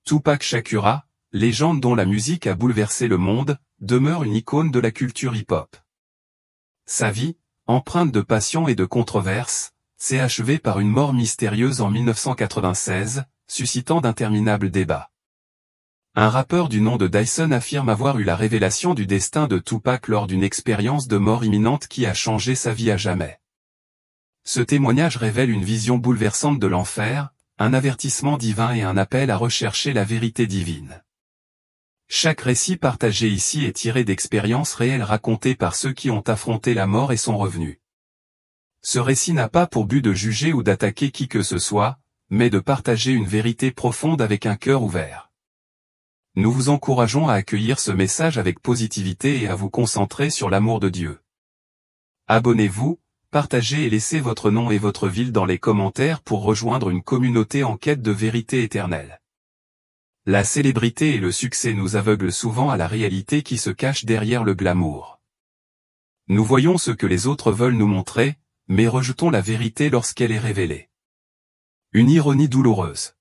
Tupac Shakur, légende dont la musique a bouleversé le monde, demeure une icône de la culture hip-hop. Sa vie, empreinte de passion et de controverses, s'est achevée par une mort mystérieuse en 1996, suscitant d'interminables débats. Un rappeur du nom de Dyson affirme avoir eu la révélation du destin de Tupac lors d'une expérience de mort imminente qui a changé sa vie à jamais. Ce témoignage révèle une vision bouleversante de l'enfer, un avertissement divin et un appel à rechercher la vérité divine. Chaque récit partagé ici est tiré d'expériences réelles racontées par ceux qui ont affronté la mort et sont revenus. Ce récit n'a pas pour but de juger ou d'attaquer qui que ce soit, mais de partager une vérité profonde avec un cœur ouvert. Nous vous encourageons à accueillir ce message avec positivité et à vous concentrer sur l'amour de Dieu. Abonnez-vous, partagez et laissez votre nom et votre ville dans les commentaires pour rejoindre une communauté en quête de vérité éternelle. La célébrité et le succès nous aveuglent souvent à la réalité qui se cache derrière le glamour. Nous voyons ce que les autres veulent nous montrer, mais rejetons la vérité lorsqu'elle est révélée. Une ironie douloureuse.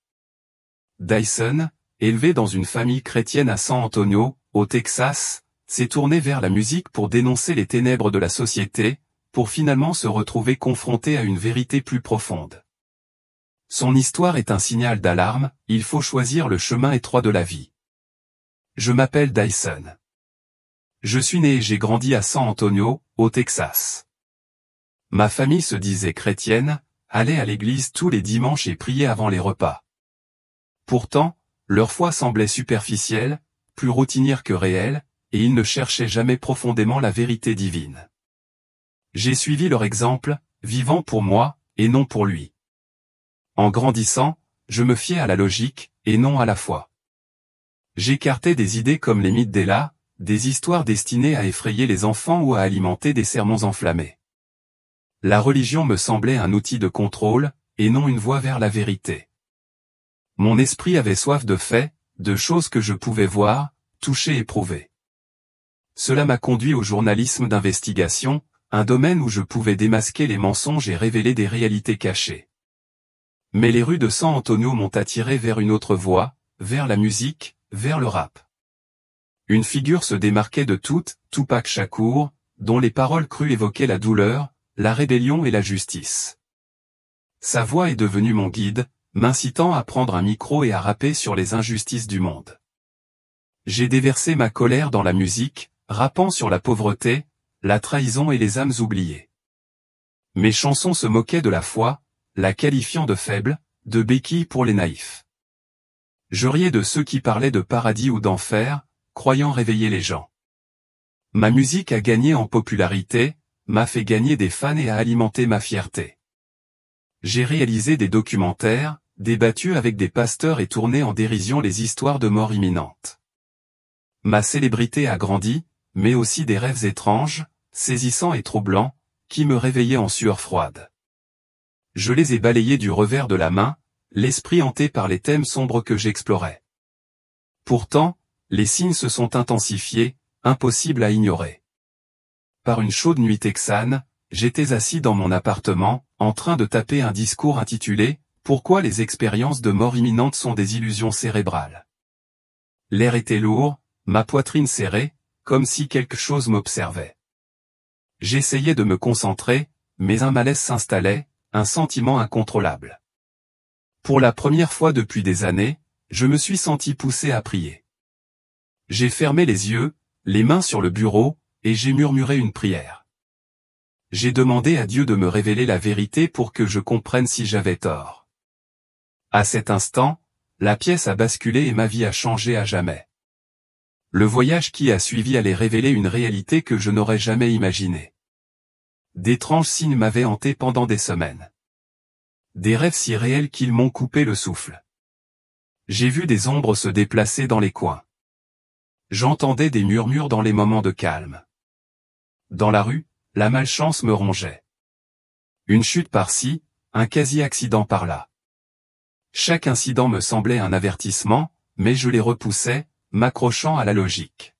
Dyson, élevé dans une famille chrétienne à San Antonio, au Texas, s'est tourné vers la musique pour dénoncer les ténèbres de la société, pour finalement se retrouver confronté à une vérité plus profonde. Son histoire est un signal d'alarme, il faut choisir le chemin étroit de la vie. Je m'appelle Dyson. Je suis né et j'ai grandi à San Antonio, au Texas. Ma famille se disait chrétienne, allait à l'église tous les dimanches et priait avant les repas. Pourtant, leur foi semblait superficielle, plus routinière que réelle, et ils ne cherchaient jamais profondément la vérité divine. J'ai suivi leur exemple, vivant pour moi, et non pour lui. En grandissant, je me fiais à la logique, et non à la foi. J'écartais des idées comme les mythes d'Ella, des histoires destinées à effrayer les enfants ou à alimenter des sermons enflammés. La religion me semblait un outil de contrôle, et non une voie vers la vérité. Mon esprit avait soif de faits, de choses que je pouvais voir, toucher et prouver. Cela m'a conduit au journalisme d'investigation, un domaine où je pouvais démasquer les mensonges et révéler des réalités cachées. Mais les rues de San Antonio m'ont attiré vers une autre voie, vers la musique, vers le rap. Une figure se démarquait de toutes, Tupac Shakur, dont les paroles crues évoquaient la douleur, la rébellion et la justice. Sa voix est devenue mon guide, m'incitant à prendre un micro et à rapper sur les injustices du monde. J'ai déversé ma colère dans la musique, rappant sur la pauvreté, la trahison et les âmes oubliées. Mes chansons se moquaient de la foi, la qualifiant de faible, de béquille pour les naïfs. Je riais de ceux qui parlaient de paradis ou d'enfer, croyant réveiller les gens. Ma musique a gagné en popularité, m'a fait gagner des fans et a alimenté ma fierté. J'ai réalisé des documentaires, débattu avec des pasteurs et tourné en dérision les histoires de mort imminente. Ma célébrité a grandi, mais aussi des rêves étranges, saisissants et troublants, qui me réveillaient en sueur froide. Je les ai balayés du revers de la main, l'esprit hanté par les thèmes sombres que j'explorais. Pourtant, les signes se sont intensifiés, impossibles à ignorer. Par une chaude nuit texane, j'étais assis dans mon appartement, en train de taper un discours intitulé « Pourquoi les expériences de mort imminente sont des illusions cérébrales ». L'air était lourd, ma poitrine serrée, comme si quelque chose m'observait. J'essayais de me concentrer, mais un malaise s'installait, un sentiment incontrôlable. Pour la première fois depuis des années, je me suis senti poussé à prier. J'ai fermé les yeux, les mains sur le bureau, et j'ai murmuré une prière. J'ai demandé à Dieu de me révéler la vérité pour que je comprenne si j'avais tort. À cet instant, la pièce a basculé et ma vie a changé à jamais. Le voyage qui a suivi allait révéler une réalité que je n'aurais jamais imaginée. D'étranges signes m'avaient hanté pendant des semaines. Des rêves si réels qu'ils m'ont coupé le souffle. J'ai vu des ombres se déplacer dans les coins. J'entendais des murmures dans les moments de calme. Dans la rue, la malchance me rongeait. Une chute par-ci, un quasi-accident par-là. Chaque incident me semblait un avertissement, mais je les repoussais, m'accrochant à la logique.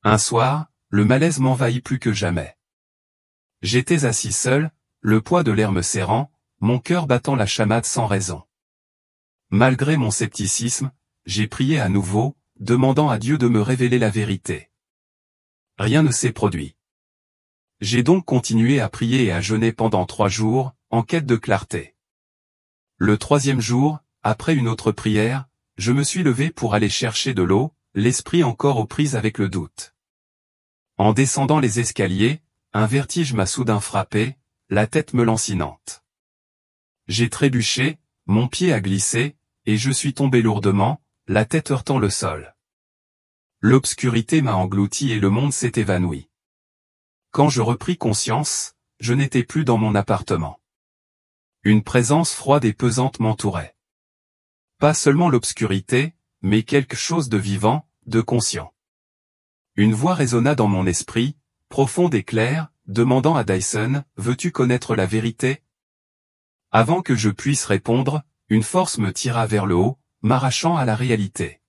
Un soir, le malaise m'envahit plus que jamais. J'étais assis seul, le poids de l'air me serrant, mon cœur battant la chamade sans raison. Malgré mon scepticisme, j'ai prié à nouveau, demandant à Dieu de me révéler la vérité. Rien ne s'est produit. J'ai donc continué à prier et à jeûner pendant 3 jours, en quête de clarté. Le 3e jour, après une autre prière, je me suis levé pour aller chercher de l'eau, l'esprit encore aux prises avec le doute. En descendant les escaliers, un vertige m'a soudain frappé, la tête me lancinante. J'ai trébuché, mon pied a glissé, et je suis tombé lourdement, la tête heurtant le sol. L'obscurité m'a englouti et le monde s'est évanoui. Quand je repris conscience, je n'étais plus dans mon appartement. Une présence froide et pesante m'entourait. Pas seulement l'obscurité, mais quelque chose de vivant, de conscient. Une voix résonna dans mon esprit, profonde et claire, demandant à Dyson, « Veux-tu connaître la vérité ?» Avant que je puisse répondre, une force me tira vers le haut, m'arrachant à la réalité.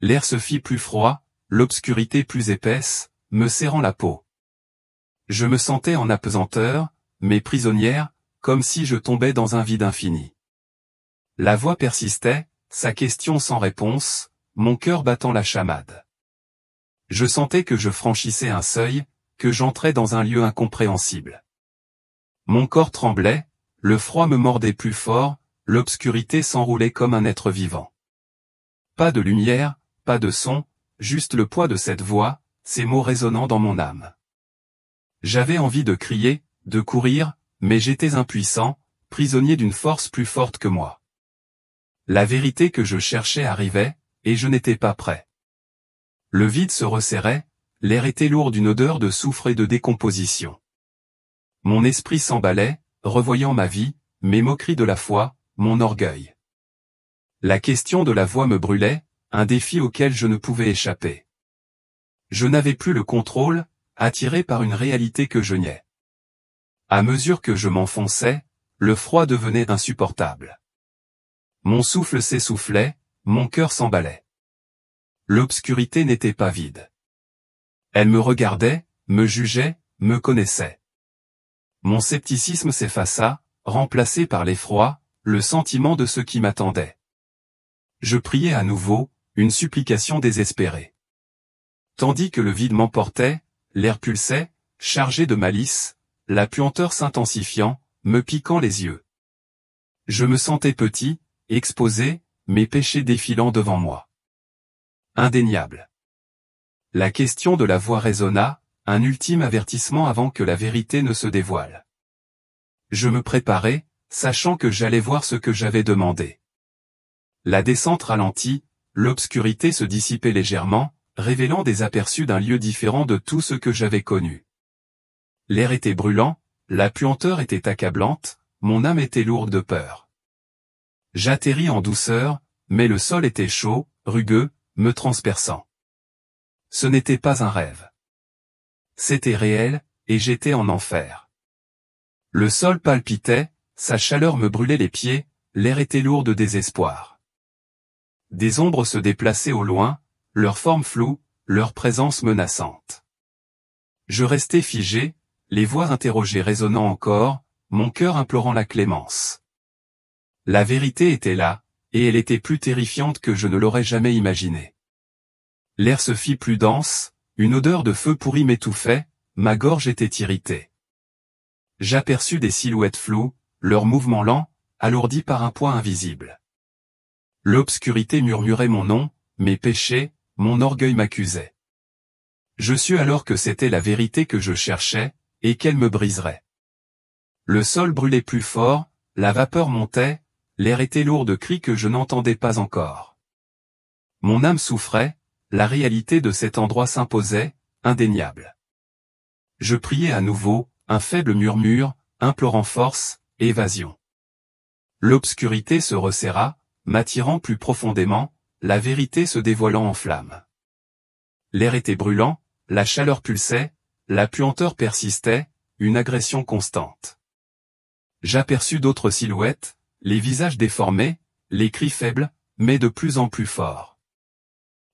L'air se fit plus froid, l'obscurité plus épaisse, me serrant la peau. Je me sentais en apesanteur, mais prisonnière, comme si je tombais dans un vide infini. La voix persistait, sa question sans réponse, mon cœur battant la chamade. Je sentais que je franchissais un seuil, que j'entrais dans un lieu incompréhensible. Mon corps tremblait, le froid me mordait plus fort, l'obscurité s'enroulait comme un être vivant. Pas de lumière, pas de son, juste le poids de cette voix, ces mots résonnant dans mon âme. J'avais envie de crier, de courir, mais j'étais impuissant, prisonnier d'une force plus forte que moi. La vérité que je cherchais arrivait, et je n'étais pas prêt. Le vide se resserrait, l'air était lourd d'une odeur de soufre et de décomposition. Mon esprit s'emballait, revoyant ma vie, mes moqueries de la foi, mon orgueil. La question de la voix me brûlait, un défi auquel je ne pouvais échapper. Je n'avais plus le contrôle, attiré par une réalité que je niais. À mesure que je m'enfonçais, le froid devenait insupportable. Mon souffle s'essoufflait, mon cœur s'emballait. L'obscurité n'était pas vide. Elle me regardait, me jugeait, me connaissait. Mon scepticisme s'effaça, remplacé par l'effroi, le sentiment de ce qui m'attendait. Je priais à nouveau, une supplication désespérée. Tandis que le vide m'emportait, l'air pulsait, chargé de malice, la puanteur s'intensifiant, me piquant les yeux. Je me sentais petit, exposé, mes péchés défilant devant moi. Indéniable. La question de la voix résonna, un ultime avertissement avant que la vérité ne se dévoile. Je me préparais, sachant que j'allais voir ce que j'avais demandé. La descente ralentit, l'obscurité se dissipait légèrement, révélant des aperçus d'un lieu différent de tout ce que j'avais connu. L'air était brûlant, la puanteur était accablante, mon âme était lourde de peur. J'atterris en douceur, mais le sol était chaud, rugueux, me transperçant. Ce n'était pas un rêve. C'était réel, et j'étais en enfer. Le sol palpitait, sa chaleur me brûlait les pieds, l'air était lourd de désespoir. Des ombres se déplaçaient au loin, leur forme floue, leur présence menaçante. Je restais figé, les voix interrogées résonnant encore, mon cœur implorant la clémence. La vérité était là, et elle était plus terrifiante que je ne l'aurais jamais imaginé. L'air se fit plus dense, une odeur de feu pourri m'étouffait, ma gorge était irritée. J'aperçus des silhouettes floues, leurs mouvements lents, alourdis par un poids invisible. L'obscurité murmurait mon nom, mes péchés, mon orgueil m'accusait. Je sus alors que c'était la vérité que je cherchais, et qu'elle me briserait. Le sol brûlait plus fort, la vapeur montait, l'air était lourd de cris que je n'entendais pas encore. Mon âme souffrait, la réalité de cet endroit s'imposait, indéniable. Je priais à nouveau, un faible murmure, implorant force, évasion. L'obscurité se resserra, m'attirant plus profondément, la vérité se dévoilant en flammes. L'air était brûlant, la chaleur pulsait, la puanteur persistait, une agression constante. J'aperçus d'autres silhouettes, les visages déformés, les cris faibles, mais de plus en plus forts.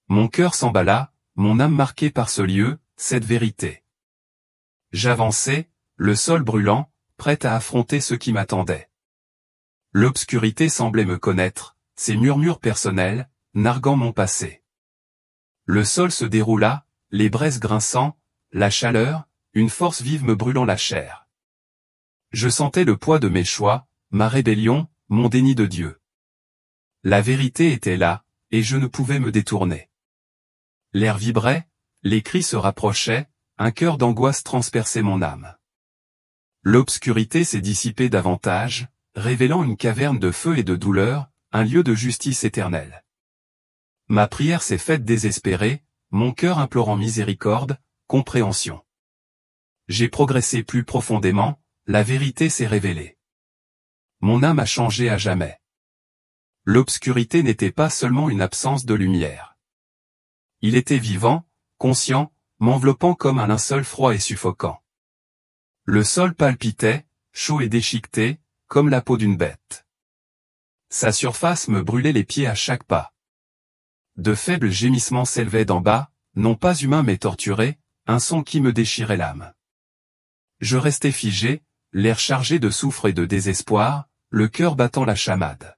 Mon cœur s'emballa, mon âme marquée par ce lieu, cette vérité. J'avançais, le sol brûlant, prêt à affronter ce qui m'attendait. L'obscurité semblait me connaître, ses murmures personnels, narguant mon passé. Le sol se déroula, les braises grinçant, la chaleur, une force vive me brûlant la chair. Je sentais le poids de mes choix, ma rébellion, mon déni de Dieu. La vérité était là, et je ne pouvais me détourner. L'air vibrait, les cris se rapprochaient, un cœur d'angoisse transperçait mon âme. L'obscurité s'est dissipée davantage, révélant une caverne de feu et de douleur, un lieu de justice éternelle. Ma prière s'est faite désespérée, mon cœur implorant miséricorde, compréhension. J'ai progressé plus profondément, la vérité s'est révélée. Mon âme a changé à jamais. L'obscurité n'était pas seulement une absence de lumière. Il était vivant, conscient, m'enveloppant comme un linceul froid et suffocant. Le sol palpitait, chaud et déchiqueté, comme la peau d'une bête. Sa surface me brûlait les pieds à chaque pas. De faibles gémissements s'élevaient d'en bas, non pas humains mais torturés, un son qui me déchirait l'âme. Je restais figé, l'air chargé de soufre et de désespoir, le cœur battant la chamade.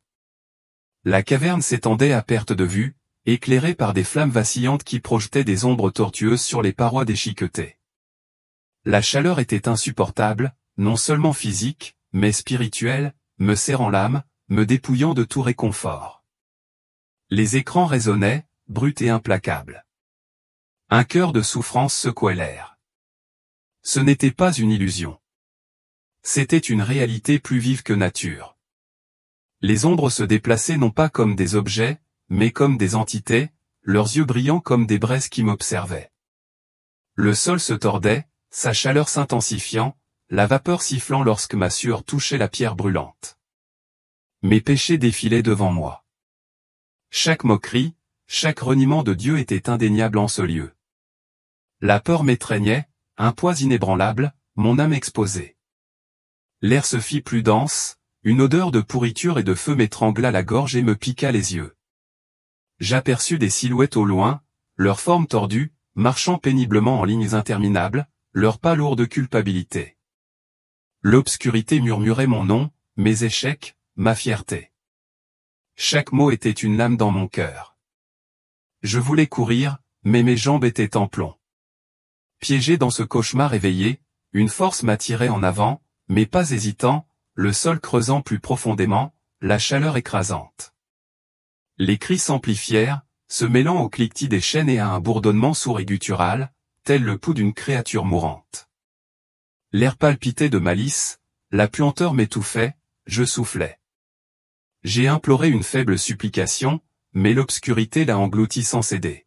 La caverne s'étendait à perte de vue, éclairée par des flammes vacillantes qui projetaient des ombres tortueuses sur les parois déchiquetées. La chaleur était insupportable, non seulement physique, mais spirituelle, me serrant l'âme, me dépouillant de tout réconfort. Les écrans résonnaient, bruts et implacables. Un cœur de souffrance secouait l'air. Ce n'était pas une illusion. C'était une réalité plus vive que nature. Les ombres se déplaçaient non pas comme des objets, mais comme des entités, leurs yeux brillants comme des braises qui m'observaient. Le sol se tordait, sa chaleur s'intensifiant, la vapeur sifflant lorsque ma sueur touchait la pierre brûlante. Mes péchés défilaient devant moi. Chaque moquerie, chaque reniement de Dieu était indéniable en ce lieu. La peur m'étreignait, un poids inébranlable, mon âme exposée. L'air se fit plus dense, une odeur de pourriture et de feu m'étrangla la gorge et me piqua les yeux. J'aperçus des silhouettes au loin, leurs formes tordues, marchant péniblement en lignes interminables, leurs pas lourds de culpabilité. L'obscurité murmurait mon nom, mes échecs, ma fierté. Chaque mot était une lame dans mon cœur. Je voulais courir, mais mes jambes étaient en plomb. Piégé dans ce cauchemar éveillé, une force m'attirait en avant, mes pas hésitants, le sol creusant plus profondément, la chaleur écrasante. Les cris s'amplifièrent, se mêlant au cliquetis des chaînes et à un bourdonnement sourd et guttural, tel le pouls d'une créature mourante. L'air palpitait de malice, la puanteur m'étouffait, je soufflais. J'ai imploré une faible supplication, mais l'obscurité l'a englouti sans céder.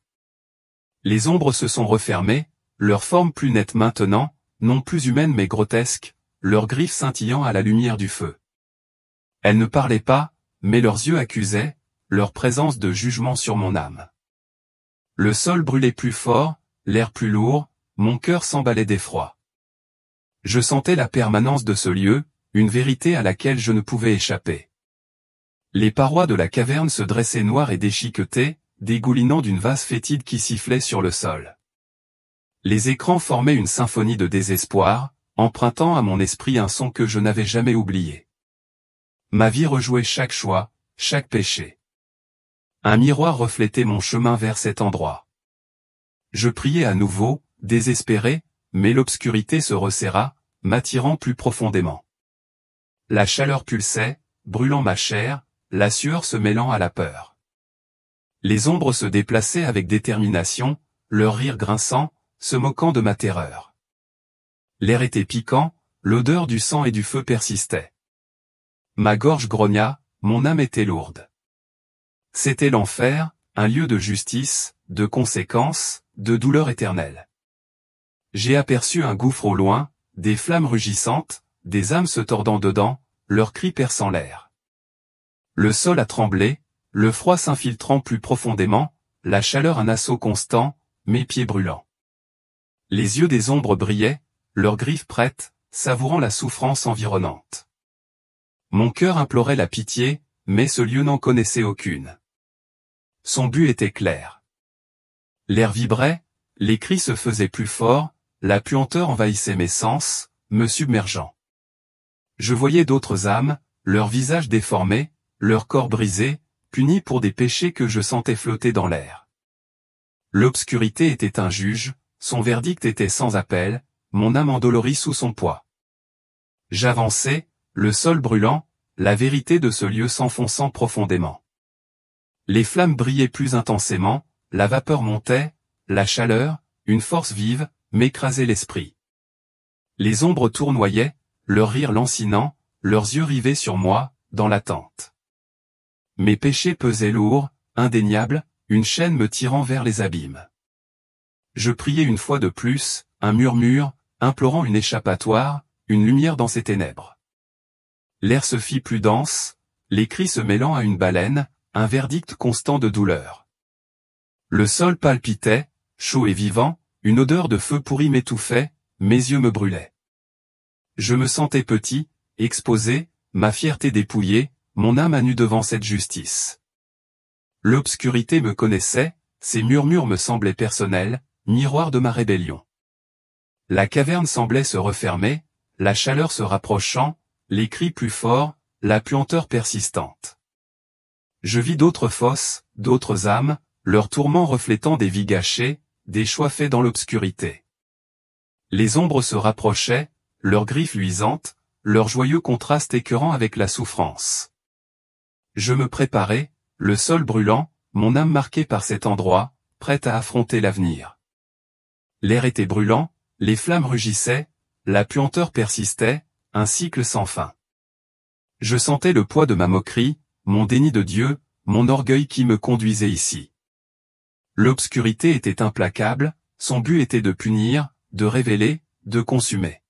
Les ombres se sont refermées, leur forme plus nette maintenant, non plus humaine mais grotesque, leurs griffes scintillant à la lumière du feu. Elles ne parlaient pas, mais leurs yeux accusaient, leur présence de jugement sur mon âme. Le sol brûlait plus fort, l'air plus lourd, mon cœur s'emballait d'effroi. Je sentais la permanence de ce lieu, une vérité à laquelle je ne pouvais échapper. Les parois de la caverne se dressaient noires et déchiquetées, dégoulinant d'une vase fétide qui sifflait sur le sol. Les écrans formaient une symphonie de désespoir, empruntant à mon esprit un son que je n'avais jamais oublié. Ma vie rejouait chaque choix, chaque péché. Un miroir reflétait mon chemin vers cet endroit. Je priais à nouveau, désespéré, mais l'obscurité se resserra, m'attirant plus profondément. La chaleur pulsait, brûlant ma chair, la sueur se mêlant à la peur. Les ombres se déplaçaient avec détermination, leur rire grinçant, se moquant de ma terreur. L'air était piquant, l'odeur du sang et du feu persistait. Ma gorge grogna, mon âme était lourde. C'était l'enfer, un lieu de justice, de conséquences, de douleur éternelle. J'ai aperçu un gouffre au loin, des flammes rugissantes, des âmes se tordant dedans, leurs cris perçant l'air. Le sol a tremblé, le froid s'infiltrant plus profondément, la chaleur un assaut constant, mes pieds brûlants. Les yeux des ombres brillaient, leurs griffes prêtes, savourant la souffrance environnante. Mon cœur implorait la pitié, mais ce lieu n'en connaissait aucune. Son but était clair. L'air vibrait, les cris se faisaient plus forts, la puanteur envahissait mes sens, me submergeant. Je voyais d'autres âmes, leurs visages déformés, leurs corps brisés, puni pour des péchés que je sentais flotter dans l'air. L'obscurité était un juge, son verdict était sans appel, mon âme endolorie sous son poids. J'avançais, le sol brûlant, la vérité de ce lieu s'enfonçant profondément. Les flammes brillaient plus intensément, la vapeur montait, la chaleur, une force vive, m'écrasait l'esprit. Les ombres tournoyaient, leur rire lancinant, leurs yeux rivés sur moi, dans l'attente. Mes péchés pesaient lourd, indéniables, une chaîne me tirant vers les abîmes. Je priais une fois de plus, un murmure, implorant une échappatoire, une lumière dans ces ténèbres. L'air se fit plus dense, les cris se mêlant à une baleine, un verdict constant de douleur. Le sol palpitait, chaud et vivant, une odeur de feu pourri m'étouffait, mes yeux me brûlaient. Je me sentais petit, exposé, ma fierté dépouillée, mon âme à nu devant cette justice. L'obscurité me connaissait, ses murmures me semblaient personnels, miroir de ma rébellion. La caverne semblait se refermer, la chaleur se rapprochant, les cris plus forts, la puanteur persistante. Je vis d'autres fosses, d'autres âmes, leurs tourments reflétant des vies gâchées, des choix faits dans l'obscurité. Les ombres se rapprochaient, leurs griffes luisantes, leurs joyeux contrastes écœurants avec la souffrance. Je me préparais, le sol brûlant, mon âme marquée par cet endroit, prête à affronter l'avenir. L'air était brûlant, les flammes rugissaient, la puanteur persistait, un cycle sans fin. Je sentais le poids de ma moquerie, mon déni de Dieu, mon orgueil qui me conduisait ici. L'obscurité était implacable, son but était de punir, de révéler, de consumer.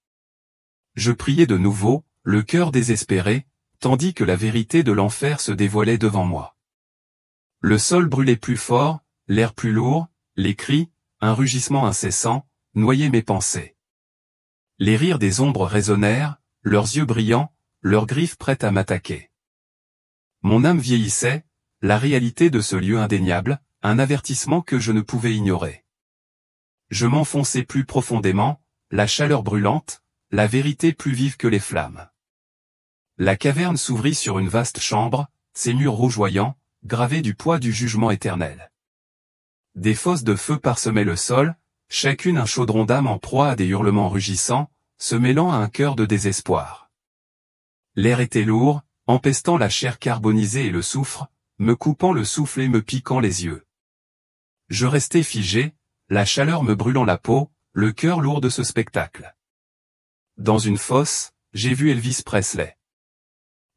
Je priais de nouveau, le cœur désespéré, tandis que la vérité de l'enfer se dévoilait devant moi. Le sol brûlait plus fort, l'air plus lourd, les cris, un rugissement incessant, noyaient mes pensées. Les rires des ombres résonnèrent, leurs yeux brillants, leurs griffes prêtes à m'attaquer. Mon âme vieillissait, la réalité de ce lieu indéniable, un avertissement que je ne pouvais ignorer. Je m'enfonçais plus profondément, la chaleur brûlante, la vérité plus vive que les flammes. La caverne s'ouvrit sur une vaste chambre, ses murs rougeoyants, gravés du poids du jugement éternel. Des fosses de feu parsemaient le sol, chacune un chaudron d'âme en proie à des hurlements rugissants, se mêlant à un cœur de désespoir. L'air était lourd, empestant la chair carbonisée et le soufre, me coupant le souffle et me piquant les yeux. Je restais figé, la chaleur me brûlant la peau, le cœur lourd de ce spectacle. Dans une fosse, j'ai vu Elvis Presley.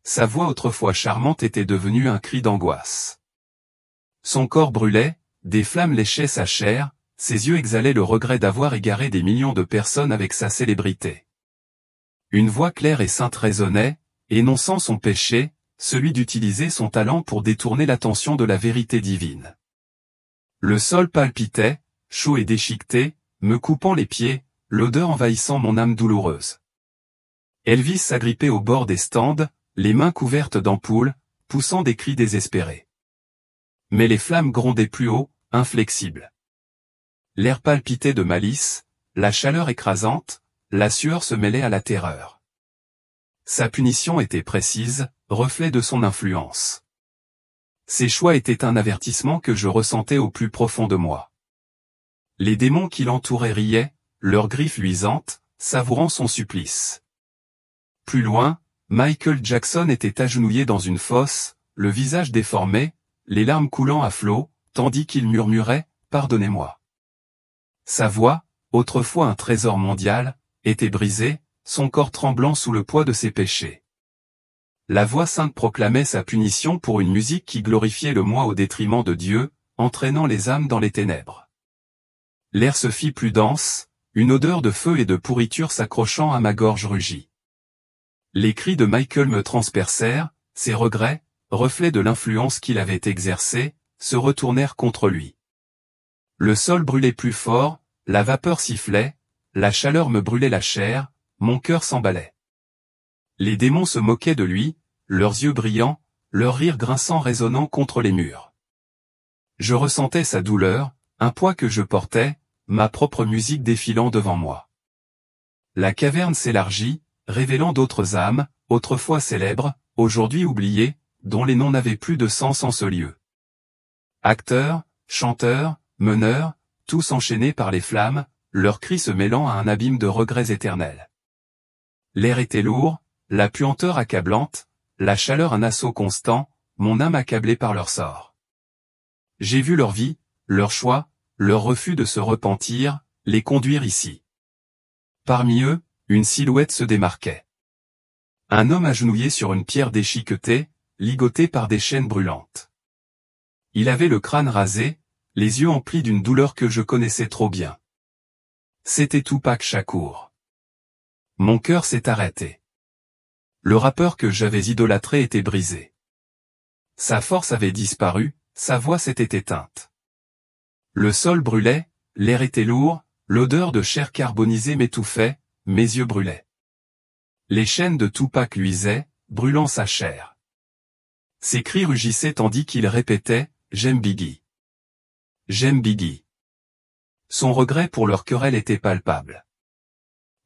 Sa voix autrefois charmante était devenue un cri d'angoisse. Son corps brûlait, des flammes léchaient sa chair, ses yeux exhalaient le regret d'avoir égaré des millions de personnes avec sa célébrité. Une voix claire et sainte résonnait, énonçant son péché, celui d'utiliser son talent pour détourner l'attention de la vérité divine. Le sol palpitait, chaud et déchiqueté, me coupant les pieds, l'odeur envahissant mon âme douloureuse. Elvis s'agrippait au bord des stands, les mains couvertes d'ampoules, poussant des cris désespérés. Mais les flammes grondaient plus haut, inflexibles. L'air palpitait de malice, la chaleur écrasante, la sueur se mêlait à la terreur. Sa punition était précise, reflet de son influence. Ses choix étaient un avertissement que je ressentais au plus profond de moi. Les démons qui l'entouraient riaient, leurs griffes luisantes, savourant son supplice. Plus loin, Michael Jackson était agenouillé dans une fosse, le visage déformé, les larmes coulant à flots, tandis qu'il murmurait « Pardonnez-moi ». Sa voix, autrefois un trésor mondial, était brisée, son corps tremblant sous le poids de ses péchés. La voix sainte proclamait sa punition pour une musique qui glorifiait le moi au détriment de Dieu, entraînant les âmes dans les ténèbres. L'air se fit plus dense, une odeur de feu et de pourriture s'accrochant à ma gorge rugit. Les cris de Michael me transpercèrent, ses regrets, reflets de l'influence qu'il avait exercée, se retournèrent contre lui. Le sol brûlait plus fort, la vapeur sifflait, la chaleur me brûlait la chair, mon cœur s'emballait. Les démons se moquaient de lui, leurs yeux brillants, leurs rires grinçants résonnant contre les murs. Je ressentais sa douleur, un poids que je portais, ma propre musique défilant devant moi. La caverne s'élargit, révélant d'autres âmes, autrefois célèbres, aujourd'hui oubliées, dont les noms n'avaient plus de sens en ce lieu. Acteurs, chanteurs, meneurs, tous enchaînés par les flammes, leurs cris se mêlant à un abîme de regrets éternels. L'air était lourd, la puanteur accablante, la chaleur un assaut constant, mon âme accablée par leur sort. J'ai vu leur vie, leur choix, leur refus de se repentir, les conduire ici. Parmi eux, une silhouette se démarquait. Un homme agenouillé sur une pierre déchiquetée, ligoté par des chaînes brûlantes. Il avait le crâne rasé, les yeux emplis d'une douleur que je connaissais trop bien. C'était Tupac Shakur. Mon cœur s'est arrêté. Le rappeur que j'avais idolâtré était brisé. Sa force avait disparu, sa voix s'était éteinte. Le sol brûlait, l'air était lourd, l'odeur de chair carbonisée m'étouffait, mes yeux brûlaient. Les chaînes de Tupac luisaient, brûlant sa chair. Ses cris rugissaient tandis qu'il répétait « J'aime Biggie. J'aime Biggie ». Son regret pour leur querelle était palpable.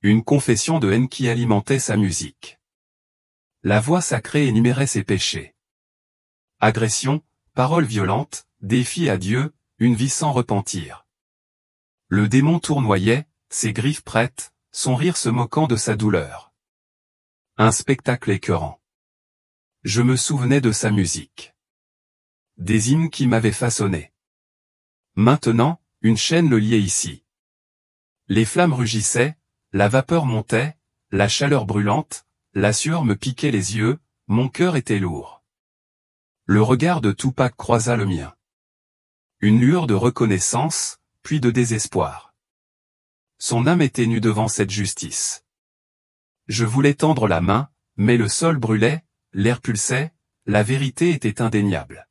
Une confession de haine qui alimentait sa musique. La voix sacrée énumérait ses péchés. Agression, paroles violentes, défi à Dieu, une vie sans repentir. Le démon tournoyait, ses griffes prêtes, son rire se moquant de sa douleur. Un spectacle écœurant. Je me souvenais de sa musique. Des hymnes qui m'avaient façonné. Maintenant, une chaîne le liait ici. Les flammes rugissaient, la vapeur montait, la chaleur brûlante, la sueur me piquait les yeux, mon cœur était lourd. Le regard de Tupac croisa le mien. Une lueur de reconnaissance, puis de désespoir. Son âme était nue devant cette justice. Je voulais tendre la main, mais le sol brûlait, l'air pulsait, la vérité était indéniable.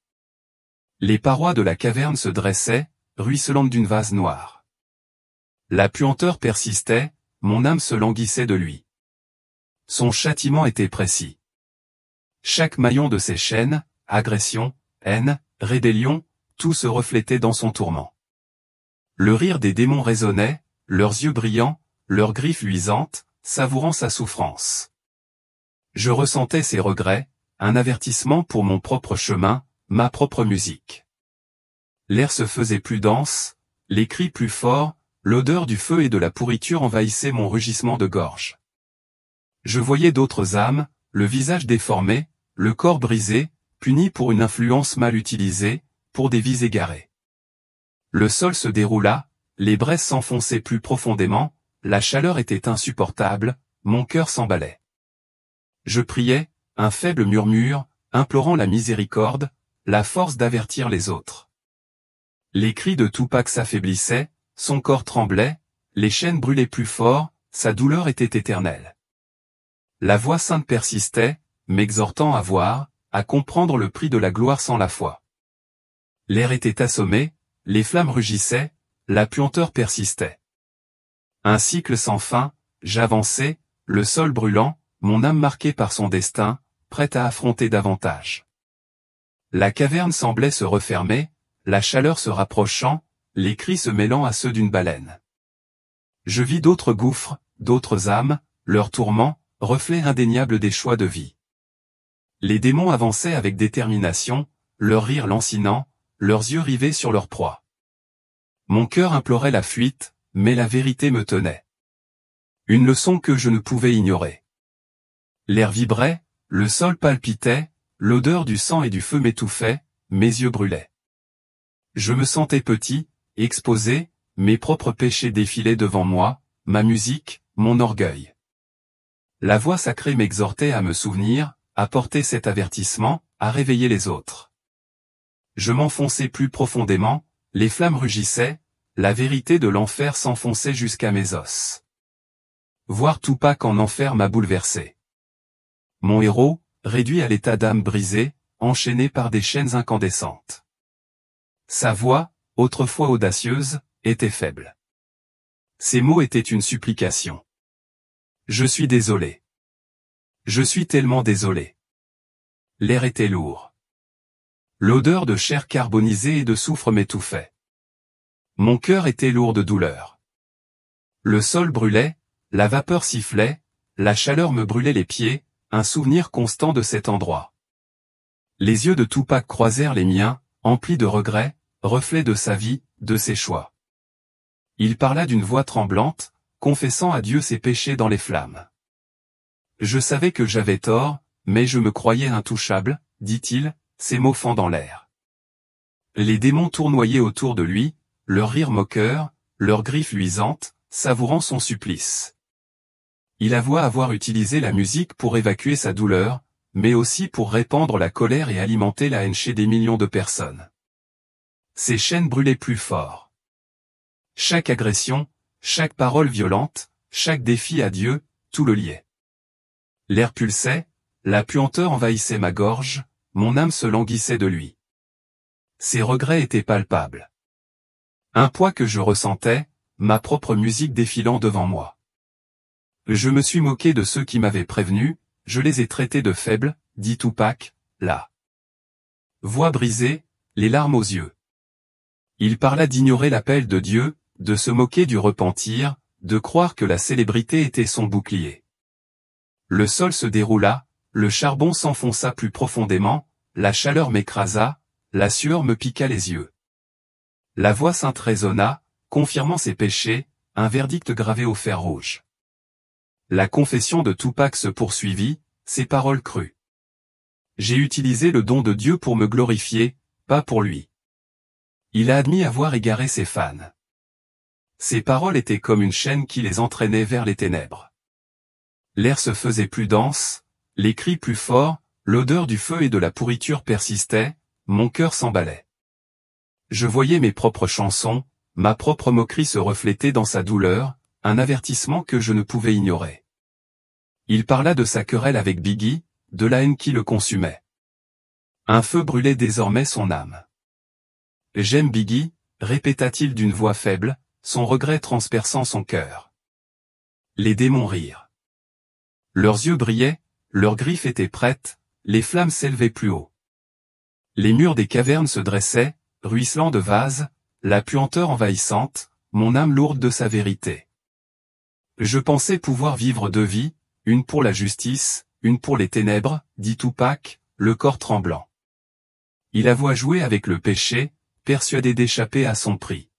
Les parois de la caverne se dressaient, ruisselantes d'une vase noire. La puanteur persistait, mon âme se languissait de lui. Son châtiment était précis. Chaque maillon de ses chaînes, agression, haine, rébellion, tout se reflétait dans son tourment. Le rire des démons résonnait, leurs yeux brillants, leurs griffes luisantes, savourant sa souffrance. Je ressentais ses regrets, un avertissement pour mon propre chemin, ma propre musique. L'air se faisait plus dense, les cris plus forts, l'odeur du feu et de la pourriture envahissait mon rugissement de gorge. Je voyais d'autres âmes, le visage déformé, le corps brisé, puni pour une influence mal utilisée, pour des vies égarées. Le sol se déroula, les braises s'enfonçaient plus profondément, la chaleur était insupportable, mon cœur s'emballait. Je priais, un faible murmure, implorant la miséricorde, la force d'avertir les autres. Les cris de Tupac s'affaiblissaient, son corps tremblait, les chaînes brûlaient plus fort, sa douleur était éternelle. La voix sainte persistait, m'exhortant à voir, à comprendre le prix de la gloire sans la foi. L'air était assommé, les flammes rugissaient, la puanteur persistait. Un cycle sans fin, j'avançais, le sol brûlant, mon âme marquée par son destin, prête à affronter davantage. La caverne semblait se refermer, la chaleur se rapprochant, les cris se mêlant à ceux d'une baleine. Je vis d'autres gouffres, d'autres âmes, leurs tourments, reflets indéniables des choix de vie. Les démons avançaient avec détermination, leur rire lancinant, leurs yeux rivés sur leur proie. Mon cœur implorait la fuite, mais la vérité me tenait. Une leçon que je ne pouvais ignorer. L'air vibrait, le sol palpitait, l'odeur du sang et du feu m'étouffait, mes yeux brûlaient. Je me sentais petit, exposé, mes propres péchés défilaient devant moi, ma musique, mon orgueil. La voix sacrée m'exhortait à me souvenir, à porter cet avertissement, à réveiller les autres. Je m'enfonçais plus profondément, les flammes rugissaient, la vérité de l'enfer s'enfonçait jusqu'à mes os. Voir Tupac en enfer m'a bouleversé. Mon héros, réduit à l'état d'âme brisée, enchaîné par des chaînes incandescentes. Sa voix, autrefois audacieuse, était faible. Ses mots étaient une supplication. Je suis désolé. Je suis tellement désolé. L'air était lourd. L'odeur de chair carbonisée et de soufre m'étouffait. Mon cœur était lourd de douleur. Le sol brûlait, la vapeur sifflait, la chaleur me brûlait les pieds, un souvenir constant de cet endroit. Les yeux de Tupac croisèrent les miens, emplis de regrets, reflets de sa vie, de ses choix. Il parla d'une voix tremblante, confessant à Dieu ses péchés dans les flammes. Je savais que j'avais tort, mais je me croyais intouchable, dit-il, ses mots fendant l'air. Les démons tournoyaient autour de lui, leur rire moqueur, leurs griffes luisantes, savourant son supplice. Il avoua avoir utilisé la musique pour évacuer sa douleur, mais aussi pour répandre la colère et alimenter la haine chez des millions de personnes. Ses chaînes brûlaient plus fort. Chaque agression, chaque parole violente, chaque défi à Dieu, tout le liait. L'air pulsait, la puanteur envahissait ma gorge, mon âme se languissait de lui. Ses regrets étaient palpables. Un poids que je ressentais, ma propre musique défilant devant moi. Je me suis moqué de ceux qui m'avaient prévenu, je les ai traités de faibles, dit Tupac, la voix brisée, les larmes aux yeux. Il parla d'ignorer l'appel de Dieu, de se moquer du repentir, de croire que la célébrité était son bouclier. Le sol se déroula, le charbon s'enfonça plus profondément, la chaleur m'écrasa, la sueur me piqua les yeux. La voix sainte résonna, confirmant ses péchés, un verdict gravé au fer rouge. La confession de Tupac se poursuivit, ses paroles crues. J'ai utilisé le don de Dieu pour me glorifier, pas pour lui. Il a admis avoir égaré ses fans. Ses paroles étaient comme une chaîne qui les entraînait vers les ténèbres. L'air se faisait plus dense, les cris plus forts, l'odeur du feu et de la pourriture persistait, mon cœur s'emballait. Je voyais mes propres chansons, ma propre moquerie se refléter dans sa douleur, un avertissement que je ne pouvais ignorer. Il parla de sa querelle avec Biggie, de la haine qui le consumait. Un feu brûlait désormais son âme. J'aime Biggie, répéta-t-il d'une voix faible, son regret transperçant son cœur. Les démons rirent. Leurs yeux brillaient, leurs griffes étaient prêtes, les flammes s'élevaient plus haut. Les murs des cavernes se dressaient, ruisselant de vases, la puanteur envahissante, mon âme lourde de sa vérité. Je pensais pouvoir vivre deux vies, une pour la justice, une pour les ténèbres, dit Tupac, le corps tremblant. Il avoua jouer avec le péché, persuadé d'échapper à son prix.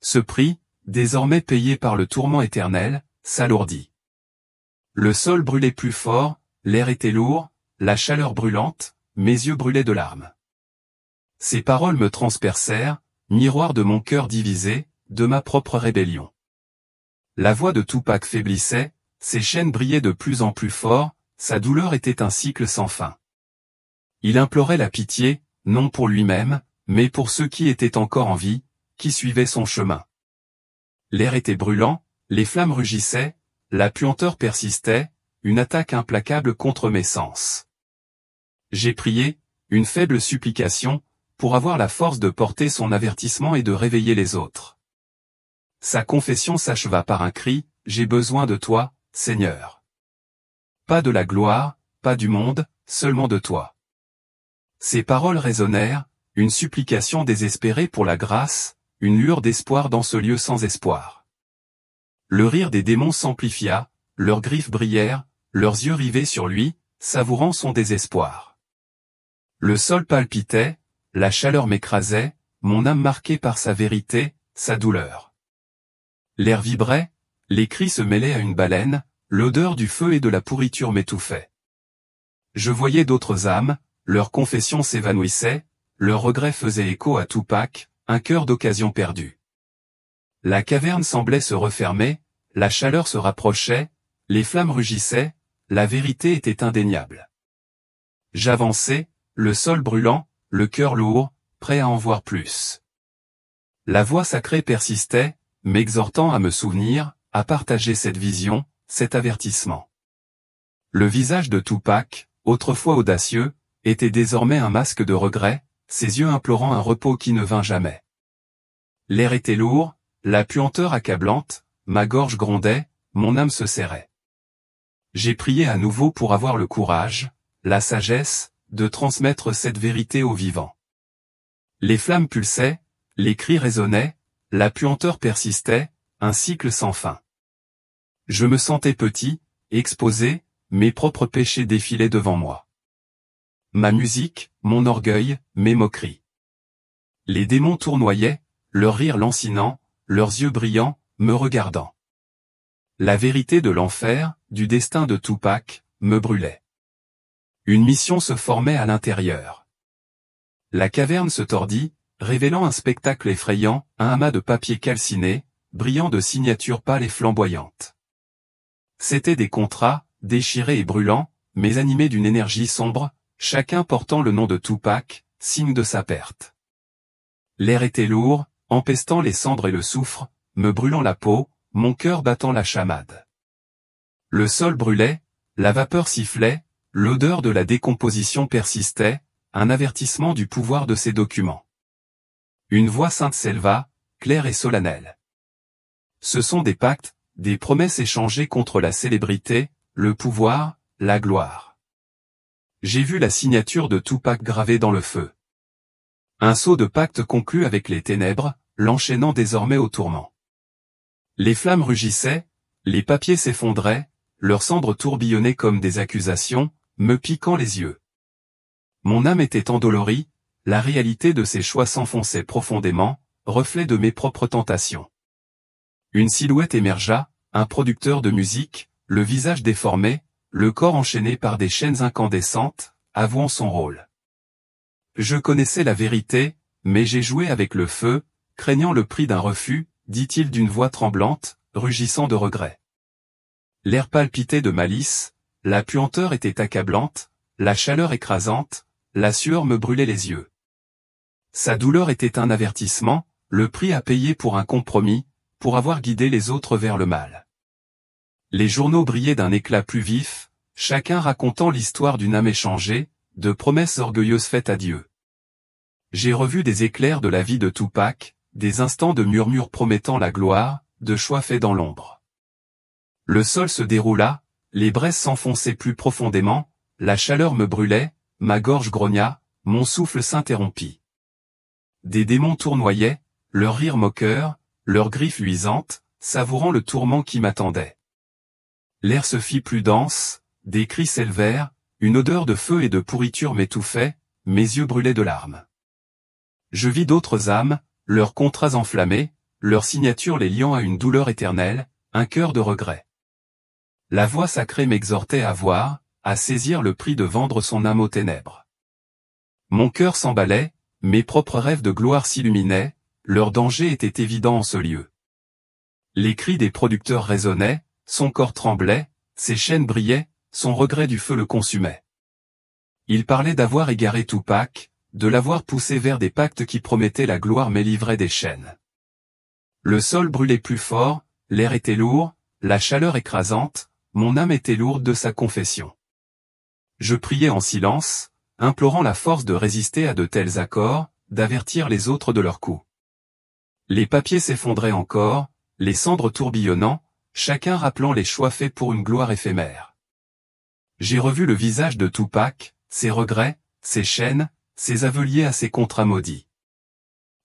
Ce prix, désormais payé par le tourment éternel, s'alourdit. Le sol brûlait plus fort, l'air était lourd, la chaleur brûlante, mes yeux brûlaient de larmes. Ces paroles me transpercèrent, miroir de mon cœur divisé, de ma propre rébellion. La voix de Tupac faiblissait, ses chaînes brillaient de plus en plus fort, sa douleur était un cycle sans fin. Il implorait la pitié, non pour lui-même, mais pour ceux qui étaient encore en vie, qui suivaient son chemin. L'air était brûlant, les flammes rugissaient, la puanteur persistait, une attaque implacable contre mes sens. J'ai prié, une faible supplication, pour avoir la force de porter son avertissement et de réveiller les autres. Sa confession s'acheva par un cri, « J'ai besoin de toi, Seigneur. » Pas de la gloire, pas du monde, seulement de toi. Ces paroles résonnèrent, une supplication désespérée pour la grâce, une lueur d'espoir dans ce lieu sans espoir. Le rire des démons s'amplifia, leurs griffes brillèrent, leurs yeux rivés sur lui, savourant son désespoir. Le sol palpitait, la chaleur m'écrasait, mon âme marquée par sa vérité, sa douleur. L'air vibrait, les cris se mêlaient à une baleine, l'odeur du feu et de la pourriture m'étouffait. Je voyais d'autres âmes, leurs confessions s'évanouissaient, leurs regrets faisaient écho à Tupac, un cœur d'occasion perdue. La caverne semblait se refermer, la chaleur se rapprochait, les flammes rugissaient, la vérité était indéniable. J'avançais, le sol brûlant, le cœur lourd, prêt à en voir plus. La voix sacrée persistait, m'exhortant à me souvenir, à partager cette vision, cet avertissement. Le visage de Tupac, autrefois audacieux, était désormais un masque de regret, ses yeux implorant un repos qui ne vint jamais. L'air était lourd, la puanteur accablante, ma gorge grondait, mon âme se serrait. J'ai prié à nouveau pour avoir le courage, la sagesse, de transmettre cette vérité aux vivants. Les flammes pulsaient, les cris résonnaient, la puanteur persistait, un cycle sans fin. Je me sentais petit, exposé, mes propres péchés défilaient devant moi. Ma musique, mon orgueil, mes moqueries. Les démons tournoyaient, leur rire lancinant, leurs yeux brillants, me regardant. La vérité de l'enfer, du destin de Tupac, me brûlait. Une mission se formait à l'intérieur. La caverne se tordit, révélant un spectacle effrayant, un amas de papier calciné, brillant de signatures pâles et flamboyantes. C'étaient des contrats, déchirés et brûlants, mais animés d'une énergie sombre, chacun portant le nom de Tupac, signe de sa perte. L'air était lourd, empestant les cendres et le soufre, me brûlant la peau, mon cœur battant la chamade. Le sol brûlait, la vapeur sifflait, l'odeur de la décomposition persistait, un avertissement du pouvoir de ces documents. Une voix sainte s'éleva, claire et solennelle. Ce sont des pactes, des promesses échangées contre la célébrité, le pouvoir, la gloire. J'ai vu la signature de Tupac gravée dans le feu. Un sceau de pacte conclu avec les ténèbres, l'enchaînant désormais au tourment. Les flammes rugissaient, les papiers s'effondraient, leurs cendres tourbillonnaient comme des accusations, me piquant les yeux. Mon âme était endolorie, la réalité de ces choix s'enfonçait profondément, reflet de mes propres tentations. Une silhouette émergea, un producteur de musique, le visage déformé, le corps enchaîné par des chaînes incandescentes, avouant son rôle. Je connaissais la vérité, mais j'ai joué avec le feu, craignant le prix d'un refus, dit-il d'une voix tremblante, rugissant de regret. L'air palpitait de malice, la puanteur était accablante, la chaleur écrasante, la sueur me brûlait les yeux. Sa douleur était un avertissement, le prix à payer pour un compromis, pour avoir guidé les autres vers le mal. Les journaux brillaient d'un éclat plus vif, chacun racontant l'histoire d'une âme échangée, de promesses orgueilleuses faites à Dieu. J'ai revu des éclairs de la vie de Tupac, des instants de murmures promettant la gloire, de choix faits dans l'ombre. Le sol se déroula, les braises s'enfonçaient plus profondément, la chaleur me brûlait, ma gorge grogna, mon souffle s'interrompit. Des démons tournoyaient, leur rire moqueur, leurs griffes luisantes, savourant le tourment qui m'attendait. L'air se fit plus dense, des cris s'élevèrent, une odeur de feu et de pourriture m'étouffait, mes yeux brûlaient de larmes. Je vis d'autres âmes, leurs contrats enflammés, leurs signatures les liant à une douleur éternelle, un cœur de regret. La voix sacrée m'exhortait à voir, à saisir le prix de vendre son âme aux ténèbres. Mon cœur s'emballait, mes propres rêves de gloire s'illuminaient, leur danger était évident en ce lieu. Les cris des producteurs résonnaient, son corps tremblait, ses chaînes brillaient, son regret du feu le consumait. Il parlait d'avoir égaré Tupac, de l'avoir poussé vers des pactes qui promettaient la gloire mais livraient des chaînes. Le sol brûlait plus fort, l'air était lourd, la chaleur écrasante, mon âme était lourde de sa confession. Je priais en silence, implorant la force de résister à de tels accords, d'avertir les autres de leurs coups. Les papiers s'effondraient encore, les cendres tourbillonnant, chacun rappelant les choix faits pour une gloire éphémère. J'ai revu le visage de Tupac, ses regrets, ses chaînes, ses aveux liés à ses contrats maudits.